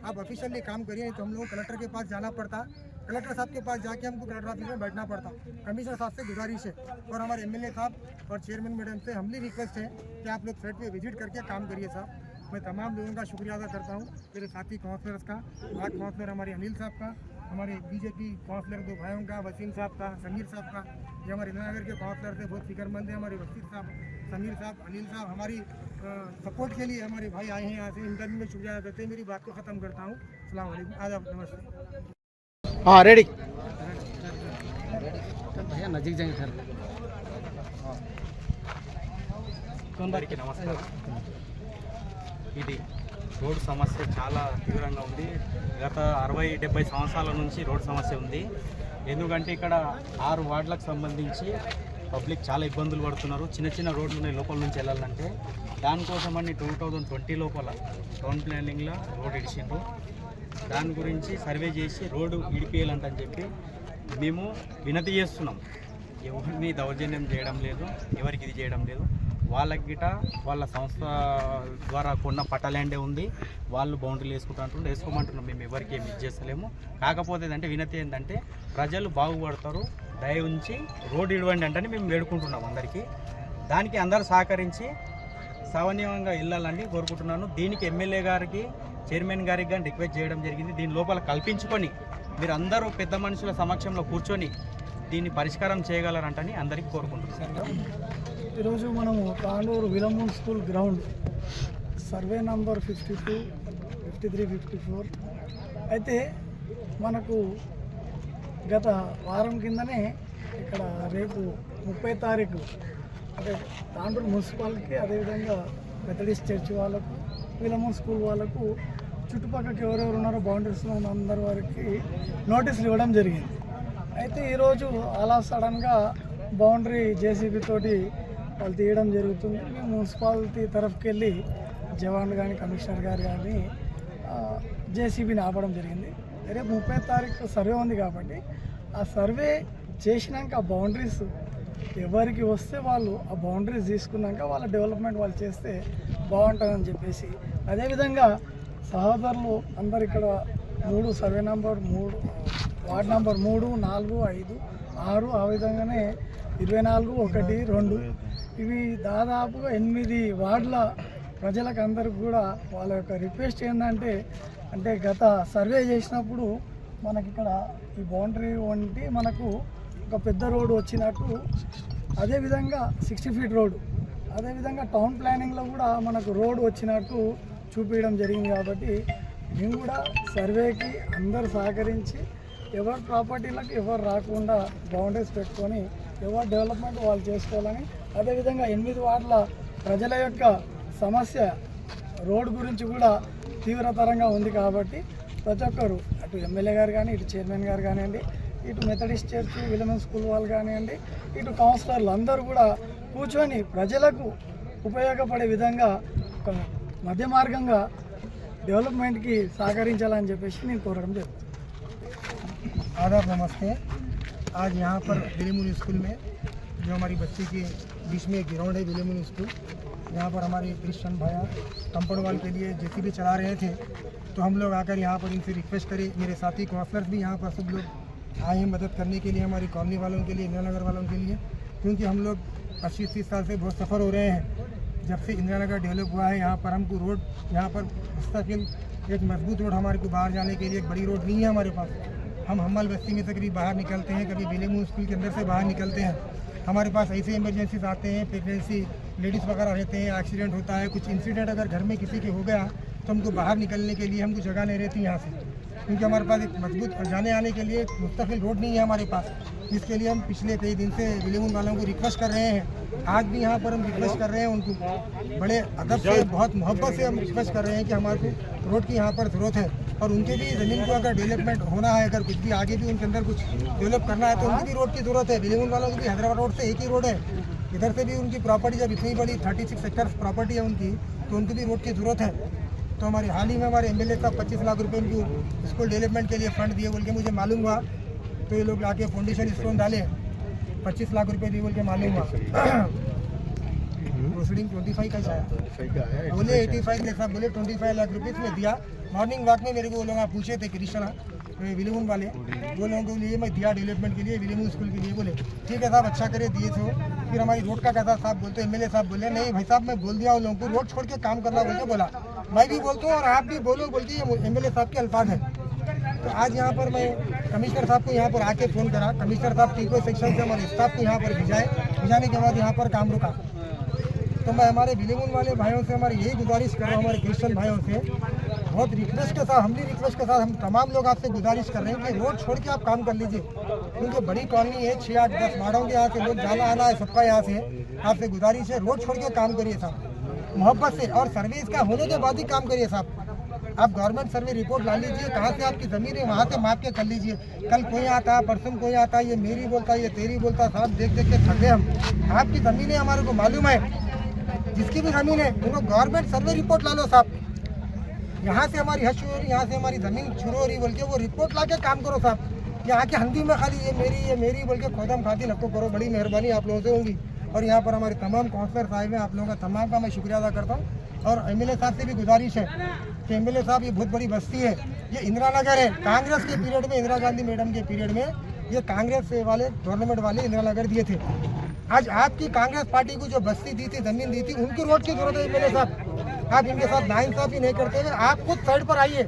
आप ऑफिशियली काम करिए, नहीं तो हम लोग कलेक्टर के पास जाना पड़ता, कलेक्टर साहब के पास जाके हमको कलेक्टर ऑफिस में बैठना पड़ता। कमिश्नर साहब से गुजारिश है और हमारे एमएलए साहब और चेयरमैन मैडम से हम्बली रिक्वेस्ट है कि आप लोग साइट पे विजिट करके काम करिए साहब। मैं तमाम लोगों का शुक्रिया अदा करता हूँ, मेरे साथी काउंसलर्स का, वार्ड काउंसलर हमारे अनिल साहब का, हमारे बीजेपी काउंसलर 2 भाइयों का, वसीम साहब का, समीर साहब का, ये हमारे इंदिरानगर के काउंसलर से बहुत फिक्रमंद है, हमारे वसीम साहब, समीर साहब, अनिल साहब हमारी सपोर्ट के लिए हमारे भाई आए हैं यहाँ से। इनका भी मैं शुक्रिया अदा करते हैं। मेरी बात को ख़त्म करता हूँ। अस्सलाम वालेकुम, आदाब, नमस्ते। हाँ रेडी भैया नजीक जाएंगे घर అందరికీ నమస్కారం. ఇది రోడ్డు సమస్య చాలా తీవ్రంగా ఉంది. గత 60-70 సంవత్సరాల నుంచి రోడ్డు సమస్య ఉంది. ఎందుకంటే ఇక్కడ 6 వార్డులకు సంబంధించి పబ్లిక్ చాలా ఇబ్బందులు పడుతున్నారు. చిన్న చిన్న రోడ్లు ఉన్నాయి లోపల నుంచి వెళ్ళాలంటే. దానికోసమని 2020 లోపల టౌన్ ప్లానింగ్లో రోడ్ ఇడిచిండ్రు. దాని గురించి సర్వే చేసి రోడ్డు ఇడిపియాలంటని చెప్పి మేము వినతి చేస్తున్నాం. ఎవరిని దౌర్జన్యం చేయడం లేదు, ఎవరికి ఇది చేయడం లేదు. వాళ్ళకి గిట వాళ్ళ సంస్థ ద్వారా కొన్న పట్టాల్యాండే ఉంది, వాళ్ళు బౌండరీలు వేసుకోమంటున్నాం. మేము ఎవరికి ఏమి చేస్తలేము. కాకపోతే ఏంటంటే వినతి ఏంటంటే ప్రజలు బాగుపడతారు, దయ ఉంచి రోడ్డు ఇవ్వండి అంటే మేము వేడుకుంటున్నాం అందరికీ. దానికి అందరూ సహకరించి సవనీయంగా వెళ్ళాలని కోరుకుంటున్నాను. దీనికి ఎమ్మెల్యే గారికి, చైర్మన్ గారికి కానీ రిక్వెస్ట్ చేయడం జరిగింది. దీని లోపల కల్పించుకొని మీరు అందరూ పెద్ద మనుషుల సమక్షంలో కూర్చొని దీన్ని పరిష్కారం చేయగలరంటని అందరికీ కోరుకుంటున్నాను. ఈరోజు మనము తాండూరు విలమూన్ స్కూల్ గ్రౌండ్ సర్వే నంబర్ 52, 53, 54 అయితే మనకు గత వారం కిందనే ఇక్కడ రేపు 30 తారీఖు అంటే తాండూరు మున్సిపాలిటీకి, అదేవిధంగా మెథడిస్ట్ చర్చ్ వాళ్ళకు, విలమూన్ స్కూల్ వాళ్ళకు చుట్టుపక్కల ఎవరెవరు ఉన్నారో బౌండరీస్లో ఉన్న అందరి వారికి నోటీసులు ఇవ్వడం జరిగింది. అయితే ఈరోజు అలా సడన్గా బౌండరీ జేసీబీ తోటి వాళ్ళు తీయడం జరుగుతుంది. మేము మున్సిపాలిటీ తరఫుకి వెళ్ళి జవాన్లు కానీ, కమిషనర్ గారు కానీ జేసీబీని ఆపడం జరిగింది. రేపు 30 తారీఖు సర్వే ఉంది కాబట్టి ఆ సర్వే చేసినాక ఆ బౌండరీస్ ఎవరికి వస్తే వాళ్ళు ఆ బౌండరీస్ తీసుకున్నాక వాళ్ళ డెవలప్మెంట్ వాళ్ళు చేస్తే బాగుంటుందని చెప్పేసి, అదేవిధంగా సహోదరులు అందరు ఇక్కడ 3 సర్వే నంబర్ 3, వార్డ్ నంబర్ 3, 4, 5, 6 ఆ విధంగానే 24, 1, 2 ఇవి దాదాపుగా 8 వార్డుల ప్రజలకు అందరికి కూడా వాళ్ళ యొక్క రిక్వెస్ట్ ఏంటంటే, అంటే గత సర్వే చేసినప్పుడు మనకి ఇక్కడ ఈ బౌండరీ వంటి మనకు ఒక పెద్ద రోడ్డు వచ్చినట్టు, అదేవిధంగా 60 ఫీట్ రోడ్డు, అదేవిధంగా టౌన్ ప్లానింగ్లో కూడా మనకు రోడ్డు వచ్చినట్టు చూపించడం జరిగింది. కాబట్టి మేము కూడా సర్వేకి అందరూ సహకరించి ఎవరి ప్రాపర్టీలకు ఎవరు రాకుండా బౌండరీస్ పెట్టుకొని ఎవరు డెవలప్మెంట్ వాళ్ళు చేసుకోవాలని, అదేవిధంగా 8 వార్డుల ప్రజల యొక్క సమస్య రోడ్డు గురించి కూడా తీవ్రతరంగా ఉంది. కాబట్టి ప్రతి ఒక్కరు, అటు ఎమ్మెల్యే గారు కానీ, ఇటు చైర్మన్ గారు కానివ్వండి, ఇటు మెథడిస్ట్ చర్చ్, విలమన్ స్కూల్ వాళ్ళు కానివ్వండి, ఇటు కౌన్సిలర్లు అందరూ కూడా కూర్చొని ప్రజలకు ఉపయోగపడే విధంగా ఒక మధ్య మార్గంగా డెవలప్మెంట్కి సహకరించాలని చెప్పేసి నేను కోరడం జరుగుతుంది. आदाब, नमस्ते। आज यहाँ पर विलेमून स्कूल में जो हमारी बच्ची के बीच में ग्राउंड है विलेमून स्कूल, यहाँ पर हमारे क्रिश्चियन भाइयाँ कंपाउंड वाल के लिए जेसीबी चला रहे थे, तो हम लोग आकर यहाँ पर इनसे रिक्वेस्ट करें। मेरे साथी काउंसलर्स भी यहाँ पर सब लोग आए हैं मदद करने के लिए, हमारी कॉलोनी वालों के लिए, इंदिरानगर वालों के लिए, क्योंकि हम लोग 25-30 साल से बहुत सफ़र हो रहे हैं। जब से इंदिरानगर डेवलप हुआ है यहाँ पर हमको रोड, यहाँ पर मुस्तकिल एक मजबूत रोड हमारे को बाहर जाने के लिए एक बड़ी रोड नहीं है हमारे पास। हम हम्मल बस्ती में से कभी बाहर निकलते हैं, कभी विलेमून स्कूल के अंदर से बाहर निकलते हैं। हमारे पास ऐसे इमरजेंसीज आते हैं, प्रेगनेंसी लेडीज़ वगैरह रहते हैं, एक्सीडेंट होता है, कुछ इंसिडेंट अगर घर में किसी के हो गया तो हमको बाहर निकलने के लिए हमको जगह नहीं रहती यहाँ से। क्योंकि हमारे पास एक मजबूत जाने आने के लिए मुस्तकिल रोड नहीं है हमारे पास। इसके लिए हम पिछले कई दिन से विलेमुन वालों को रिक्वेस्ट कर रहे हैं। आज भी यहाँ पर हम रिक्वेस्ट कर रहे हैं उनको, बड़े अदब से, बहुत मोहब्बत से हम रिक्वेस्ट कर रहे हैं कि हमारे को रोड की यहाँ पर ज़रूरत है। और उनके भी ज़मीन को अगर डेवलपमेंट होना है, अगर कुछ भी आगे भी उनके अंदर कुछ डेवलप करना है, तो उनकी भी रोड की ज़रूरत है। विलेमुन वालों की भी हैदराबाद रोड से एक ही रोड है, इधर से भी उनकी प्रॉपर्टी जब इतनी बड़ी 36 एकड़ प्रॉपर्टी है उनकी, तो उनकी भी रोड की ज़रूरत है। तो हमारे हाल ही में हमारे एमएलए साहब 25 लाख रुपए इनको स्कूल डेवलपमेंट के लिए फ़ंड दिए बोल के मुझे मालूम हुआ। तो ये लोग आके फाउंडेशन स्टोन डाले, 25 लाख रुपए दिए बोल के मालूम हुआ। प्रोसीडिंग 25 का आया, बोले 85 ने साहब बोले 25 लाख रुपीज़ में दिया। मॉर्निंग वॉक में मेरे को वो लोग पूछे थे कृष्णा विलेमुन वाले, वो लोगों के लिए मैं दिया डेवलपमेंट के लिए, विलेमुन स्कूल के लिए। बोले ठीक है साहब, अच्छा करे, दिए थे। फिर हमारी रोड का कैसा साहब बोलते, एमएलए साहब बोले नहीं भाई साहब मैं बोल दिया उन लोगों को रोड छोड़ के काम करना बोल के बोला। मैं भी बोलता हूँ और आप भी बोलो बोल के ये एमएलए साहब के अल्फाज हैं। तो आज यहाँ पर मैं कमिश्नर साहब को यहाँ पर आके फ़ोन करा, कमिश्नर साहब टीको सेक्शन से हमारे स्टाफ को यहाँ पर भिजाने के बाद यहाँ पर काम रुका। तो मैं हमारे विलेमुन वाले भाइयों से हमारी यही गुजारिश कर रहा हूँ, हमारे क्रिश्चियन भाइयों से बहुत रिक्वेस्ट के साथ, हमने रिक्वेस्ट के साथ हम तमाम लोग आपसे गुजारिश कर रहे हैं कि रोड छोड़ के आप काम कर लीजिए, क्योंकि बड़ी कॉलोनी है, 6, 8, 10 वार्डों के यहाँ से लोग जाना आना है सबका। यहाँ से आपसे गुजारिश है, रोड छोड़ के काम करिए साहब मोहब्बत से, और सर्विस का होने के बाद ही काम करिए साहब। आप गवर्नमेंट सर्वे रिपोर्ट ला लीजिए, कहाँ से आपकी ज़मीन है वहाँ से माप के कर लीजिए। कल कोई आता है, परसों कोई आता है, ये मेरी बोलता है, ये तेरी बोलता है, साहब देख देख के थक गए हम। आपकी ज़मीन है, हमारे को मालूम है, जिसकी भी ज़मीन है उनको गवर्नमेंट सर्वे रिपोर्ट ला लो साहब। यहाँ से हमारी हद शुरू हो रही, यहाँ से हमारी ज़मीन शुरू हो रही बोल के वो रिपोर्ट ला के काम करो साहब। यहाँ के हिंदी में खाली ये मेरी बोल के खोदम खाती लक्को करो, बड़ी मेहरबानी आप लोगों से होगी। और यहाँ पर हमारे तमाम काउंसलर साहिब हैं, आप लोगों का तमाम का मैं शुक्रिया अदा करता हूँ। और एमएलए साहब से भी गुजारिश है कि एमएलए साहब ये बहुत बड़ी बस्ती है, ये इंदिरा नगर है। कांग्रेस के पीरियड में, इंदिरा गांधी मैडम के पीरियड में ये कांग्रेस वाले गवर्नमेंट वाले इंदिरा नगर दिए थे। आज आपकी कांग्रेस पार्टी को जो बस्ती दी थी, ज़मीन दी थी, उनकी रोड की जरूरत है एमएलए साहब। आप इनके साथ नाइंसाफी नहीं करते हुए आप खुद साइड पर आइए,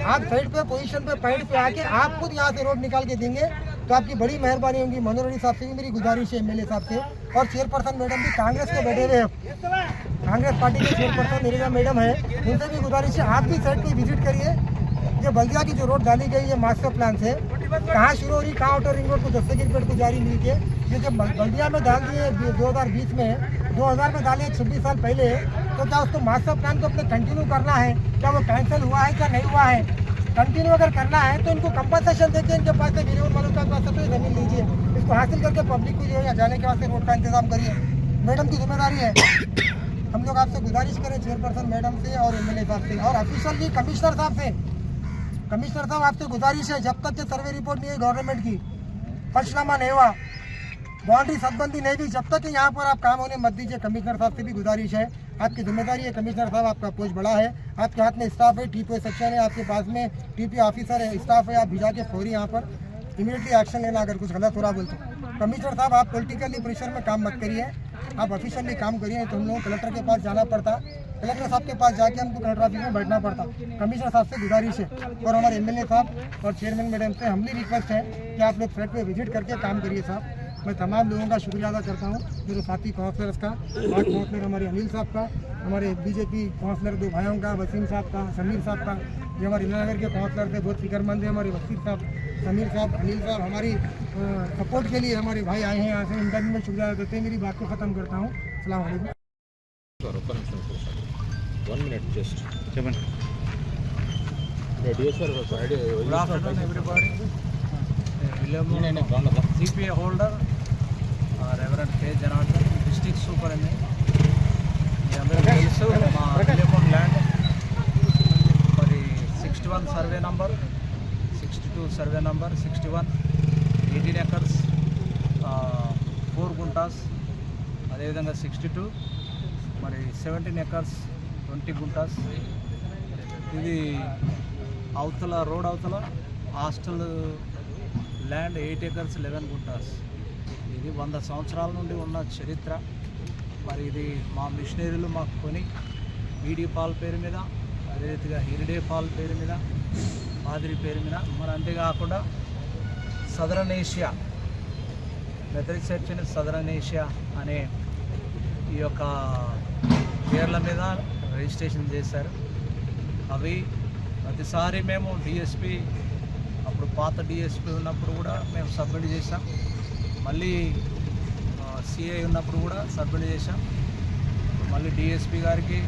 आप साइड पे पोजीशन पे पॉइंट पे आके आप खुद यहाँ से रोड निकाल के देंगे तो आपकी बड़ी मेहरबानी होगी। मनोहर रेड्डी साहब से भी मेरी गुजारिश है, एमएलए साहब से, और चेयरपर्सन मैडम भी कांग्रेस के बैठे हुए हैं, कांग्रेस पार्टी के चेयरपर्सन निरिजा मैडम है, उनसे भी गुजारिश है आप भी साइड पर विजिट करिए। ये बल्दिया की जो रोड डाली गई है मास्टर प्लान से, कहाँ शुरू हो रही, कहाँ आउटर रिंग रोड को 10 सेकंड को जारी मिल के, ये जब बल्दिया में डाल दिए 2020 में, 2000 में डाले 26 साल पहले, तो क्या उसको मास्टर प्लान को अपने कंटिन्यू करना है? क्या वो कैंसिल हुआ है क्या नहीं हुआ है? कंटिन्यू अगर करना है तो इनको कंपनसेशन देके इनके पास से विलेमुन वालों के पास से ज़मीन लीजिए, इसको हासिल करके पब्लिक को जो है जाने के वास्ते रोड का इंतजाम करिए। मैडम की जिम्मेदारी है। हम लोग आपसे गुजारिश करें चेयरपर्सन मैडम से और एमएलए साहब से और ऑफिशियली कमिश्नर साहब से, कमिश्नर साहब आपसे गुजारिश है, जब तक ये सर्वे रिपोर्ट नहीं है गवर्नमेंट की, पंचनामा नहीं हुआ, बाउंड्री सदबंदी नहीं हुई, जब तक यहाँ पर आप काम होने मत दीजिए। कमिश्नर साहब से भी गुजारिश है, आपकी जिम्मेदारी है कमिश्नर साहब, आपका पोस्ट बड़ा है, आपके हाथ में स्टाफ है, टीपीओ सेक्शन है, आपके पास में टीपीओ ऑफिसर है, स्टाफ है, आप भिजा के फौरी यहाँ पर इमीडिएटली एक्शन लेना अगर कुछ गलत हो रहा बोलते। कमिश्नर साहब आप पॉलिटिकली प्रेशर में काम मत करिए, आप ऑफिशियली काम करिए, तो हम लोग कलेक्टर के पास जाना पड़ता, कलेक्टर साहब के पास जाके हमको कलेक्टर ऑफिस में बैठना पड़ता। कमिश्नर साहब से गुजारिश है और हमारे एमएलए साहब और चेयरमैन मैडम से हमली रिक्वेस्ट है कि आप लोग फ्लैट पे विजिट करके काम करिए साहब। मैं तमाम लोगों का शुक्रिया अदा करता हूँ, मेरे साथी काउंसलर्स का, वार्ड काउंसलर हमारे अनिल साहब का, हमारे बीजेपी काउंसलर 2 भाइयों का, वसीम साहब का, समीर साहब का, जो हमारे इंदिरानगर के काउंसलर थे बहुत फिक्रमंद है, हमारे वसीम साहब, समीर साहब, अनिल साहब, हमारी सपोर्ट के लिए हमारे भाई आए हैं यहाँ से, इनका भी मैं शुक्रिया अदा करते हैं। मेरी बात को ख़त्म करता हूँ। अस्सलाम वालेकुम। CPA holder, Reverend K. Janardhan, district superintendent. మీ అందరికీ తెలుసు మా విలేమున్ ల్యాండ్ మరి 61 survey number, 62 survey number, 61 18 acres 4 guntas, అదేవిధంగా 62 మరి 17 ఎకర్స్ 20 గుంటాస్. ఇది అవతల రోడ్ అవతల హాస్టల్ ల్యాండ్ 8 ఎకర్స్ 11 గుంటాస్. ఇది 100 సంవత్సరాల నుండి ఉన్న చరిత్ర. మరి ఇది మా మిషనరీలు మాకు కొని ఈడీ పాల్ పేరు మీద, అదే రీతిగా హిరిడే పాల్ పేరు మీద, పాదిరి పేరు మీద, మరి అంతేకాకుండా Southern Asia Methodist Church and Southern Asia అనే ఈ యొక్క పేర్ల మీద రిజిస్ట్రేషన్ చేశారు. అవి ప్రతిసారి మేము డిఎస్పి అప్పుడు పాత డిఎస్పి ఉన్నప్పుడు కూడా మేము సబ్మిట్ చేసాం, మళ్ళీ సిఐ ఉన్నప్పుడు కూడా సబ్మిట్ చేసాం, మళ్ళీ డిఎస్పి గారికి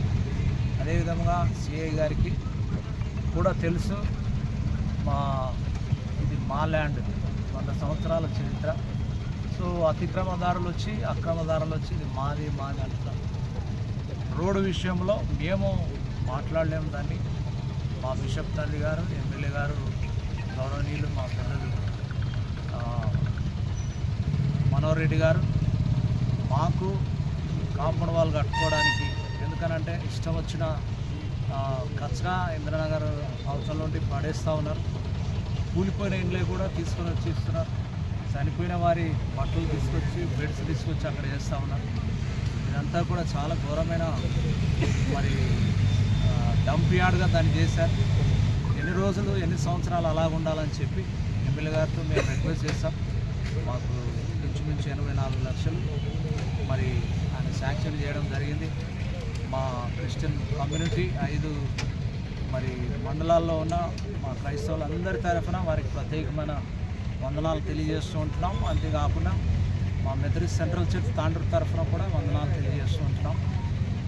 అదేవిధంగా సిఐ గారికి కూడా తెలుసు ఇది మా ల్యాండ్ 100 సంవత్సరాల చరిత్ర. సో అతిక్రమదారులు వచ్చి అక్రమదారులు వచ్చి ఇది మాది అంటున్నారు. రోడ్డు విషయంలో మేము మాట్లాడలేము దాన్ని. మా బిషప్ తండ్రి గారు, ఎమ్మెల్యే గారు, గౌరవనీయులు మా పిల్లలు మనోహర్ రెడ్డి గారు మాకు కాంపౌండ్ వాల్ కట్టుకోవడానికి, ఎందుకనంటే ఇష్టం వచ్చిన కచ్చగా ఇంద్రనగర్ అవసరం నుండి పడేస్తూ ఉన్నారు. కూలిపోయిన ఇండ్లే కూడా తీసుకొని వచ్చి ఇస్తున్నారు. చనిపోయిన వారి బట్టలు తీసుకొచ్చి బెడ్స్ తీసుకొచ్చి అక్కడ చేస్తూ ఉన్నారు. ఇదంతా కూడా చాలా ఘోరమైన మరి డంప్ యార్డ్గా దాన్ని చేశారు. ఎన్ని రోజులు ఎన్ని సంవత్సరాలు అలాగ ఉండాలని చెప్పి ఎమ్మెల్యే గారితో మేము రిక్వెస్ట్ చేస్తాం. మాకు ఇంచుమించు 84 లక్షలు మరి ఆయన శాంక్షన్ చేయడం జరిగింది. మా క్రిస్టియన్ కమ్యూనిటీ 5 మరి మండలాల్లో ఉన్న మా క్రైస్తవులందరి తరఫున వారికి ప్రత్యేకమైన వందనాలు తెలియజేస్తూ ఉంటున్నాం. అంతేకాకుండా మా మెథడిస్ట్ సెంట్రల్ చర్చ్ తాండూరు తరఫున కూడా వందనాలు తెలియజేస్తూ ఉంటున్నాం.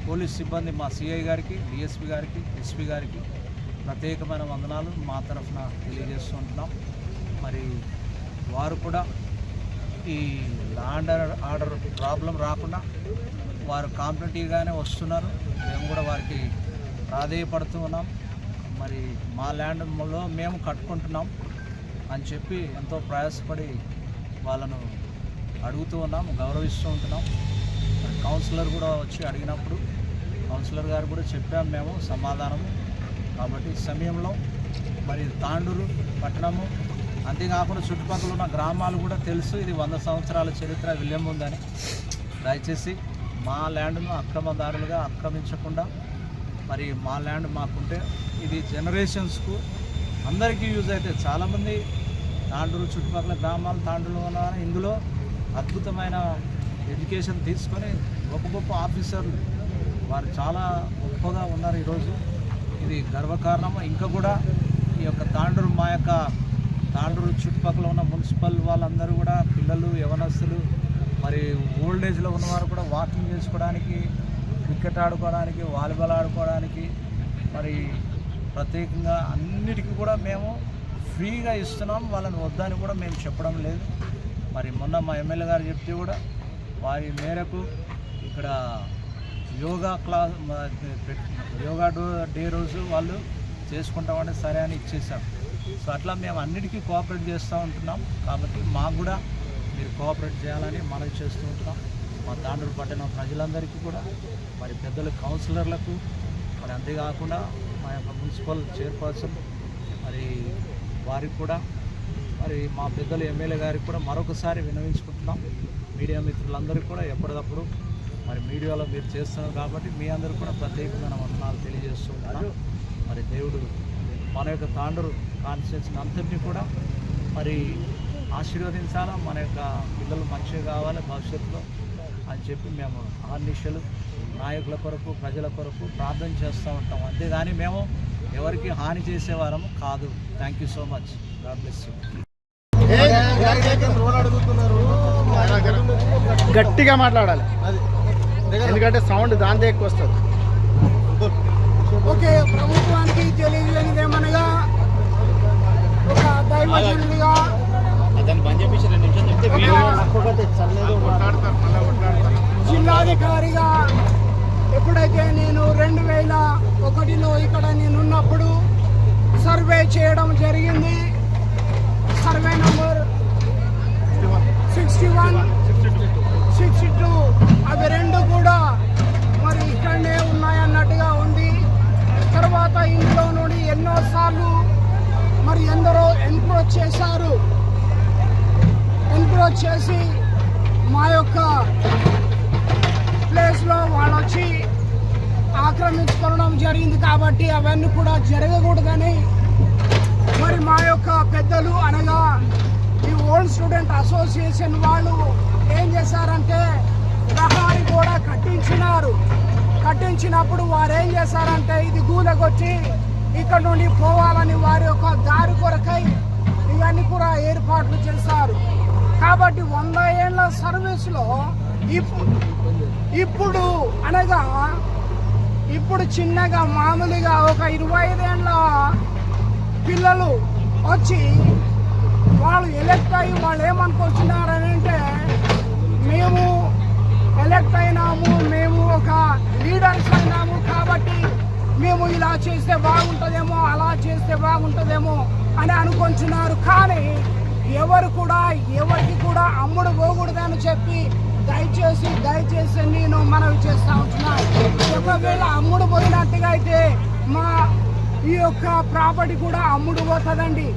పోలీస్ సిబ్బంది మా సిఐ గారికి, డిఎస్పి గారికి, ఎస్పీ గారికి ప్రత్యేకమైన వందనాలు మా తరఫున తెలియజేస్తూ ఉంటున్నాం. మరి వారు కూడా ఈ ల్యాండ్ ఆర్డర్ ప్రాబ్లం రాకుండా వారు కాంపిటేటివ్గానే వస్తున్నారు. మేము కూడా వారికి ప్రాధేయపడుతూ ఉన్నాం. మరి మా ల్యాండ్లో మేము కట్టుకుంటున్నాం అని చెప్పి ఎంతో ప్రయాసపడి వాళ్ళను అడుగుతూ ఉన్నాం, గౌరవిస్తూ ఉంటున్నాం. మరి కౌన్సిలర్ కూడా వచ్చి అడిగినప్పుడు కౌన్సిలర్ గారు కూడా చెప్పాం మేము సమాధానము. కాబట్టి ఈ సమయంలో మరి తాండూరు పట్టణము అంతేకాకుండా చుట్టుపక్కల ఉన్న గ్రామాలు కూడా తెలుసు ఇది 100 సంవత్సరాల చరిత్ర విలువ ఉందని. దయచేసి మా ల్యాండ్ను అక్రమదారులుగా ఆక్రమించకుండా మరి మా ల్యాండ్ మాకుంటే ఇది జనరేషన్స్కు అందరికీ యూజ్ అయితే. చాలామంది తాండూరు చుట్టుపక్కల గ్రామాలు తాండూరులో ఉన్న ఇందులో అద్భుతమైన ఎడ్యుకేషన్ తీసుకొని గొప్ప గొప్ప ఆఫీసర్లు వారు చాలా గొప్పగా ఉన్నారు ఈరోజు. ఇది గర్వకారణము. ఇంకా కూడా ఈ యొక్క తాండూరు మా యొక్క తాండూరు చుట్టుపక్కల ఉన్న మున్సిపల్ వాళ్ళందరూ కూడా పిల్లలు, యవనస్తులు, మరి ఓల్డ్ ఏజ్లో ఉన్నవారు కూడా వాకింగ్ చేసుకోవడానికి, క్రికెట్ ఆడుకోవడానికి, వాలీబాల్ ఆడుకోవడానికి మరి ప్రత్యేకంగా అన్నిటికీ కూడా మేము ఫ్రీగా ఇస్తున్నాం. వాళ్ళని వద్దని కూడా మేము చెప్పడం లేదు. మరి మొన్న మా ఎమ్మెల్యే గారు చెప్తే కూడా వారి మేరకు ఇక్కడ యోగా డే రోజు వాళ్ళు చేసుకుంటామని సరే అని ఇచ్చేసాం. సో అట్లా మేము అన్నిటికీ కోఆపరేట్ చేస్తూ ఉంటున్నాం. కాబట్టి మాకు కూడా మీరు కోఆపరేట్ చేయాలని మనవి చేస్తూ ఉంటున్నాం. మా తాండూరు పట్టణ ప్రజలందరికీ కూడా మరి పెద్దల కౌన్సిలర్లకు మరి అంతేకాకుండా మా యొక్క మున్సిపల్ చైర్పర్సన్ మరి వారికి కూడా మరి మా పెద్దలు ఎమ్మెల్యే గారికి కూడా మరొకసారి విన్నవించుకుంటున్నాం. మీడియా మిత్రులందరికీ కూడా ఎప్పటికప్పుడు మరి మీడియాలో మీరు చేస్తున్నారు కాబట్టి మీ అందరూ కూడా ప్రత్యేకమైన వందనాలు తెలియజేస్తూ ఉన్నాం. మరి దేవుడు మన యొక్క తాండూరు కాన్స్టిట్యూన్సీని అంతటినీ కూడా మరి ఆశీర్వదించాలా, మన యొక్క పిల్లలు మంచిగా కావాలి భవిష్యత్తులో అని చెప్పి మేము ఆర్నిషలు నాయకుల కొరకు, ప్రజల కొరకు ప్రార్థన చేస్తూ ఉంటాం. అంతేగాని మేము ఎవరికి హాని చేసేవారము కాదు. Thank you so much. God bless you. గట్టిగా మాట్లాడాలి ఎందుకంటే సౌండ్ దాంతో ఎక్కువ వస్తుంది. ఓకే, ప్రభుత్వానికి తెలియజేయనిదేమనగా ఒక దైవజనుడిగా జిల్లాధికారిగా ఎప్పుడైతే నేను 2001లో ఇక్కడ నేనున్నప్పుడు సర్వే చేయడం జరిగింది. సర్వే నంబర్ 61, 62 అవి రెండు కూడా మరి ఇక్కడనే ఉన్నాయన్నట్టుగా ఉంది. తర్వాత ఇందులో నుండి ఎన్నోసార్లు మరి ఎందరో ఎన్క్రోచ్ చేశారు. ఎన్క్రోచ్ చేసి మా యొక్క ప్లేస్లో వాళ్ళు వచ్చి ఆక్రమించుకోవడం జరిగింది. కాబట్టి అవన్నీ కూడా జరగకూడదని మరి మా యొక్క పెద్దలు అనగా ఈ ఓల్డ్ స్టూడెంట్ అసోసియేషన్ వాళ్ళు ఏం చేశారంటే ప్రహారీ కూడా కట్టించినారు. కట్టించినప్పుడు వారు ఏం చేశారంటే ఇది గూలకొచ్చి ఇక్కడ నుండి పోవాలని వారి యొక్క దారి కొరకై ఇవన్నీ కూడా ఏర్పాట్లు చేశారు. కాబట్టి 100 ఏళ్ల సర్వీస్లో ఇప్పుడు అనగా ఇప్పుడు చిన్నగా మామూలుగా ఒక 25 ఏళ్ళ పిల్లలు వచ్చి వాళ్ళు ఎలక్ట్ అయ్యి వాళ్ళు ఏమనుకుంటున్నారని అంటే మేము ఎలక్ట్ అయినాము, మేము ఒక లీడర్స్ అయినాము కాబట్టి మేము ఇలా చేస్తే బాగుంటుందేమో అలా చేస్తే బాగుంటుందేమో అని అనుకుంటున్నారు. కానీ ఎవరికి కూడా అమ్ముడు పోకూడదని చెప్పి దయచేసి నేను మనవి చేస్తూ ఉంటున్నాను. ఒకవేళ అమ్ముడు పోయినట్టుగా అయితే మా ఈ యొక్క ప్రాపర్టీ కూడా అమ్ముడు పోతుందండి.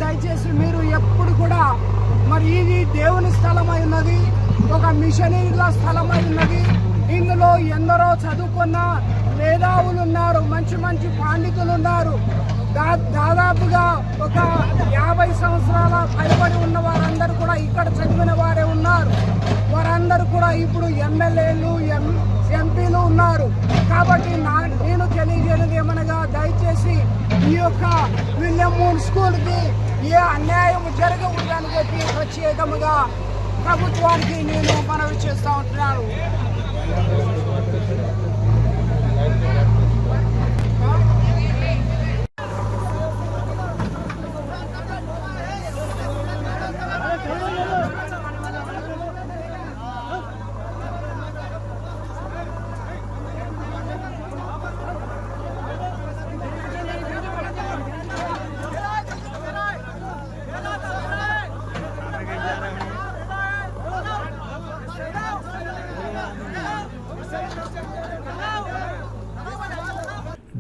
దయచేసి మీరు ఎప్పుడు కూడా మరి ఇది దేవుని స్థలమై ఉన్నది, ఒక మిషనరీల స్థలమై ఉన్నది. ఇందులో ఎందరో చదువుకున్న మేధావులు ఉన్నారు, మంచి పండితులు ఉన్నారు. దాదాపుగా ఒక 50 సంవత్సరాల పైబడి ఉన్న వారందరూ కూడా ఇక్కడ చదివిన వారే ఉన్నారు. వారందరూ కూడా ఇప్పుడు ఎమ్మెల్యేలు ఎంపీలు ఉన్నారు. కాబట్టి నేను తెలియజేయలేదు ఏమనగా దయచేసి ఈ యొక్క విలియం మూన్ స్కూల్కి ఏ అన్యాయం జరగకూడదని చెప్పి ప్రత్యేకముగా ప్రభుత్వానికి నేను మనవి చేస్తూ ఉంటున్నాను.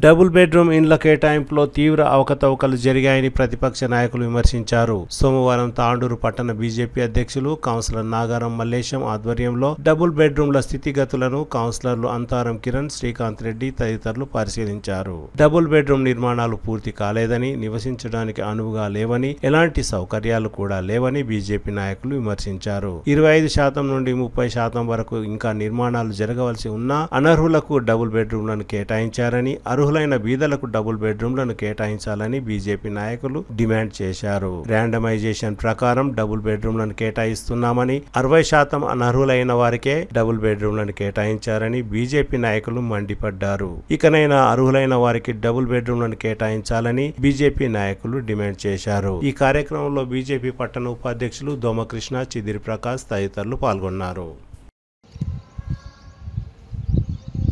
డబుల్ బెడ్రూమ్ ఇండ్ల కేటాయింపులో తీవ్ర అవకతవకలు జరిగాయని ప్రతిపక్ష నాయకులు విమర్శించారు. సోమవారం తాండూరు పట్టణ బీజేపీ అధ్యక్షులు కౌన్సిలర్ నాగారం మల్లేశం ఆధ్వర్యంలో డబుల్ బెడ్రూమ్ల స్థితిగతులను కౌన్సిలర్లు అంతారం కిరణ్, శ్రీకాంత్ రెడ్డి తదితరులు పరిశీలించారు. డబుల్ బెడ్రూమ్ నిర్మాణాలు పూర్తి కాలేదని, నివసించడానికి అనువుగా లేవని, ఎలాంటి సౌకర్యాలు కూడా లేవని బీజేపీ నాయకులు విమర్శించారు. 25% నుండి 30% వరకు ఇంకా నిర్మాణాలు జరగవలసి ఉన్నా అనర్హులకు డబుల్ బెడ్రూమ్లను కేటాయించారని, అర్హులైన బీదలకు డబుల్ బెడ్రూమ్లను కేటాయించాలని బీజేపీ నాయకులు డిమాండ్ చేశారు. ర్యాండమైజేషన్ ప్రకారం డబుల్ బెడ్రూమ్లను కేటాయిస్తున్నామని, 60% అనర్హులైన వారికే డబుల్ బెడ్రూమ్లను కేటాయించారని బీజేపీ నాయకులు మండిపడ్డారు. ఇకనైనా అర్హులైన వారికి డబుల్ బెడ్రూమ్లను కేటాయించాలని బీజేపీ నాయకులు డిమాండ్ చేశారు. ఈ కార్యక్రమంలో బీజేపీ పట్టణ ఉపాధ్యక్షులు దోమకృష్ణ, చిదిరి ప్రకాష్ తదితరులు పాల్గొన్నారు.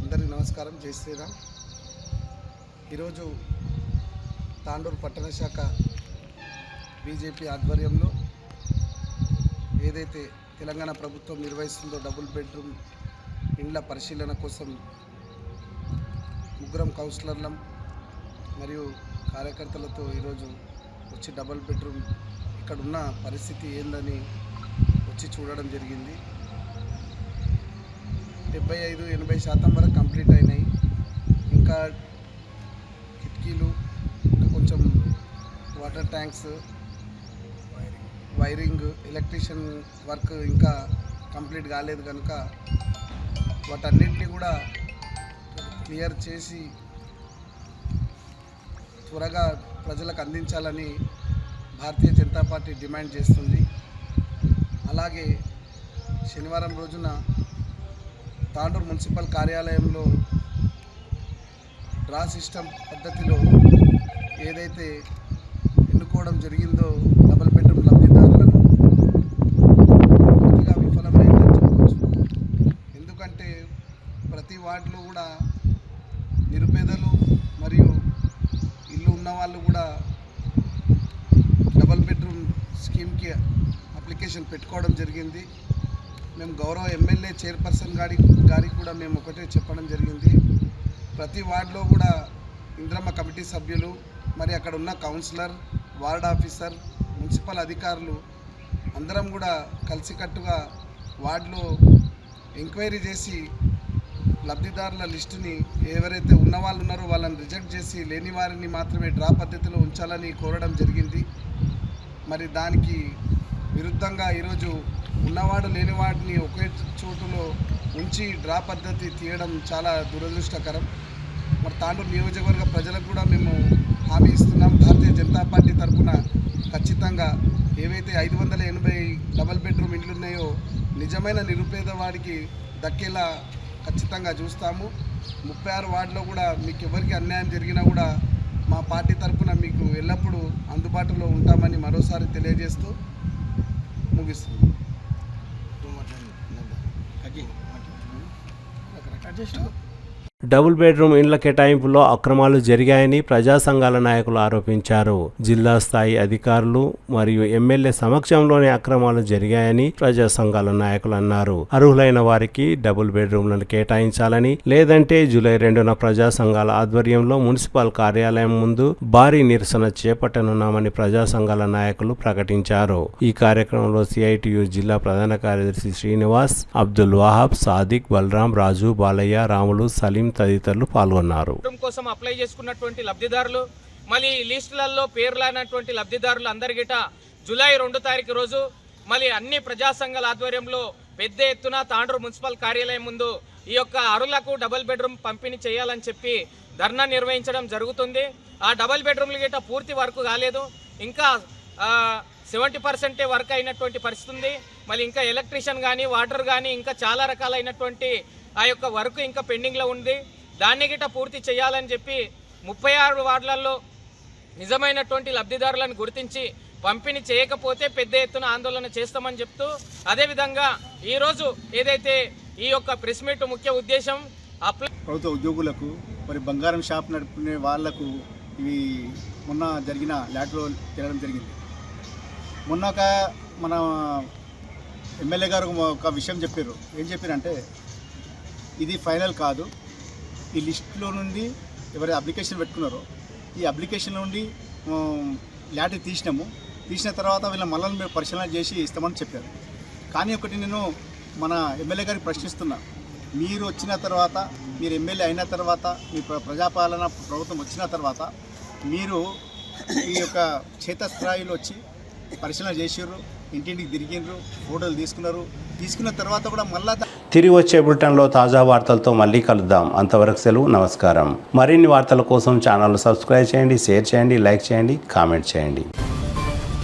అందరికీ నమస్కారం, జై శ్రీరామ్. ఈరోజు తాండూరు పట్టణ శాఖ బీజేపీ ఆధ్వర్యంలో ఏదైతే తెలంగాణ ప్రభుత్వం నిర్వహిస్తుందో డబుల్ బెడ్రూమ్ ఇండ్ల పరిశీలన కోసం ముగ్గురం కౌన్సిలర్లం మరియు కార్యకర్తలతో ఈరోజు వచ్చి డబుల్ బెడ్రూమ్ ఇక్కడున్న పరిస్థితి ఏందని వచ్చి చూడడం జరిగింది. 75-80% వరకు కంప్లీట్ అయినాయి. ఇంకా కిటికీలు, ఇంకా కొంచెం water tanks, wiring, electrician work ఇంకా కంప్లీట్ కాలేదు కనుక వాటన్నిటిని కూడా క్లియర్ చేసి త్వరగా ప్రజలకు అందించాలని భారతీయ జనతా పార్టీ డిమాండ్ చేస్తుంది. అలాగే శనివారం రోజున తాండూరు మున్సిపల్ కార్యాలయంలో డ్రా సిస్టమ్ పద్ధతిలో ఏదైతే ఎన్నుకోవడం జరిగిందో డబుల్ బెడ్రూమ్ లబ్ధిదారులను పూర్తిగా విఫలమైందని చెప్పవచ్చు. ఎందుకంటే ప్రతి వార్డులో కూడా నిరుపేదలు మరియు ఇల్లు ఉన్నవాళ్ళు కూడా డబుల్ బెడ్రూమ్ స్కీమ్కి అప్లికేషన్ పెట్టుకోవడం జరిగింది. మేము గౌరవ ఎమ్మెల్యే చైర్పర్సన్ గారికి కూడా మేము ఒకటే చెప్పడం జరిగింది. ప్రతి వార్డులో కూడా ఇంద్రమ్మ కమిటీ సభ్యులు, మరి అక్కడ ఉన్న కౌన్సిలర్, వార్డ్ ఆఫీసర్, మున్సిపల్ అధికారులు అందరం కూడా కలిసికట్టుగా వార్డులో ఎంక్వైరీ చేసి లబ్ధిదారుల లిస్టుని ఎవరైతే ఉన్నవాళ్ళు ఉన్నారో వాళ్ళని రిజెక్ట్ చేసి లేని వారిని మాత్రమే డ్రా పద్ధతిలో ఉంచాలని కోరడం జరిగింది. మరి దానికి విరుద్ధంగా ఈరోజు ఉన్నవాడు లేనివాడిని ఒకే చోటులో ఉంచి డ్రా పద్ధతి తీయడం చాలా దురదృష్టకరం. మరి తాండూరు నియోజకవర్గ ప్రజలకు కూడా మేము హామీ ఇస్తున్నాం. భారతీయ జనతా పార్టీ తరఫున ఖచ్చితంగా ఏవైతే 580 డబల్ బెడ్రూమ్ ఇండ్లు ఉన్నాయో నిజమైన నిరుపేదవాడికి దక్కేలా ఖచ్చితంగా చూస్తాము. 36 వార్డులో కూడా మీకు ఎవరికి అన్యాయం జరిగినా కూడా మా పార్టీ తరఫున మీకు ఎల్లప్పుడూ అందుబాటులో ఉంటామని మరోసారి తెలియజేస్తూ ముగిస్తున్నాం. డబుల్ బెడ్రూమ్ ఇండ్ల కేటాయింపులో అక్రమాలు జరిగాయని ప్రజా సంఘాల నాయకులు ఆరోపించారు. జిల్లా స్థాయి అధికారులు మరియు ఎమ్మెల్యే సమక్షంలోనే అక్రమాలు జరిగాయని ప్రజా సంఘాల నాయకులు అన్నారు. అర్హులైన వారికి డబుల్ బెడ్రూమ్లను కేటాయించాలని, లేదంటే జూలై 2న ప్రజా సంఘాల ఆధ్వర్యంలో మున్సిపల్ కార్యాలయం ముందు భారీ నిరసన చేపట్టనున్నామని ప్రజా సంఘాల నాయకులు ప్రకటించారు. ఈ కార్యక్రమంలో సిఐటియు జిల్లా ప్రధాన కార్యదర్శి శ్రీనివాస్, అబ్దుల్ వహాబ్, సాదిక్, బలరాం, రాజు, బాలయ్య, రాములు, సలీం తదితరులు పాల్గొన్నారు. కోసం అప్లై చేసుకున్నటువంటి లబ్ధిదారులు, మళ్ళీ లిస్టులలో పేర్లైనటువంటి లబ్ధిదారులు అందరిగిట జూలై 2 తారీఖు రోజు మళ్ళీ అన్ని ప్రజా సంఘాల ఆధ్వర్యంలో పెద్ద ఎత్తున తాండూరు మున్సిపల్ కార్యాలయం ముందు ఈ యొక్క అర్హులకు డబుల్ బెడ్రూమ్ పంపిణీ చేయాలని చెప్పి ధర్నా నిర్వహించడం జరుగుతుంది. ఆ డబుల్ బెడ్రూమ్లు గిట పూర్తి వర్క్ కాలేదు, ఇంకా 70% వర్క్ అయినటువంటి పరిస్థితి ఉంది. మళ్ళీ ఇంకా ఎలక్ట్రీషియన్ కానీ, వాటర్ కానీ, ఇంకా చాలా రకాలైనటువంటి ఆ యొక్క వర్క్ ఇంకా పెండింగ్లో ఉంది. దాన్ని గిట పూర్తి చేయాలని చెప్పి 36 వార్డులలో నిజమైనటువంటి లబ్ధిదారులను గుర్తించి పంపిణీ చేయకపోతే పెద్ద ఎత్తున ఆందోళన చేస్తామని చెప్తూ, అదేవిధంగా ఈరోజు ఏదైతే ఈ యొక్క ప్రెస్ మీట్ ముఖ్య ఉద్దేశం ప్రభుత్వ ఉద్యోగులకు, మరి బంగారం షాప్ నడుపుకునే వాళ్లకు ఇవి మొన్న జరిగిన ల్యాట్లో తిరగడం జరిగింది. మొన్న మన ఎమ్మెల్యే గారు ఒక విషయం చెప్పారు. ఏం చెప్పారంటే, ఇది ఫైనల్ కాదు, ఈ లిస్టులో నుండి ఎవరైతే అప్లికేషన్ పెట్టుకున్నారో ఈ అప్లికేషన్ నుండి ల్యాట్ తీసిన తర్వాత వీళ్ళ మళ్ళీ మేము పరిశీలన చేసి ఇస్తామని చెప్పారు. కానీ ఒకటి నేను మన ఎమ్మెల్యే గారికి ప్రశ్నిస్తున్నా, మీరు వచ్చిన తర్వాత, మీరు ఎమ్మెల్యే అయిన తర్వాత, మీ ప్రజాపాలన ప్రభుత్వం వచ్చిన తర్వాత మీరు ఈ యొక్క క్షేత్రస్థాయిలో వచ్చి పరిశీలన చేసారు, ఇంటింటికి తిరిగినారు, ఫోటోలు తీసుకున్న తర్వాత కూడా మళ్ళా తిరిగి వచ్చే బులెటిన్లో తాజా వార్తలతో మళ్ళీ కలుద్దాం. అంతవరకు సెలవు, నమస్కారం. మరిన్ని వార్తల కోసం ఛానల్ సబ్స్క్రైబ్ చేయండి, షేర్ చేయండి, లైక్ చేయండి, కామెంట్ చేయండి.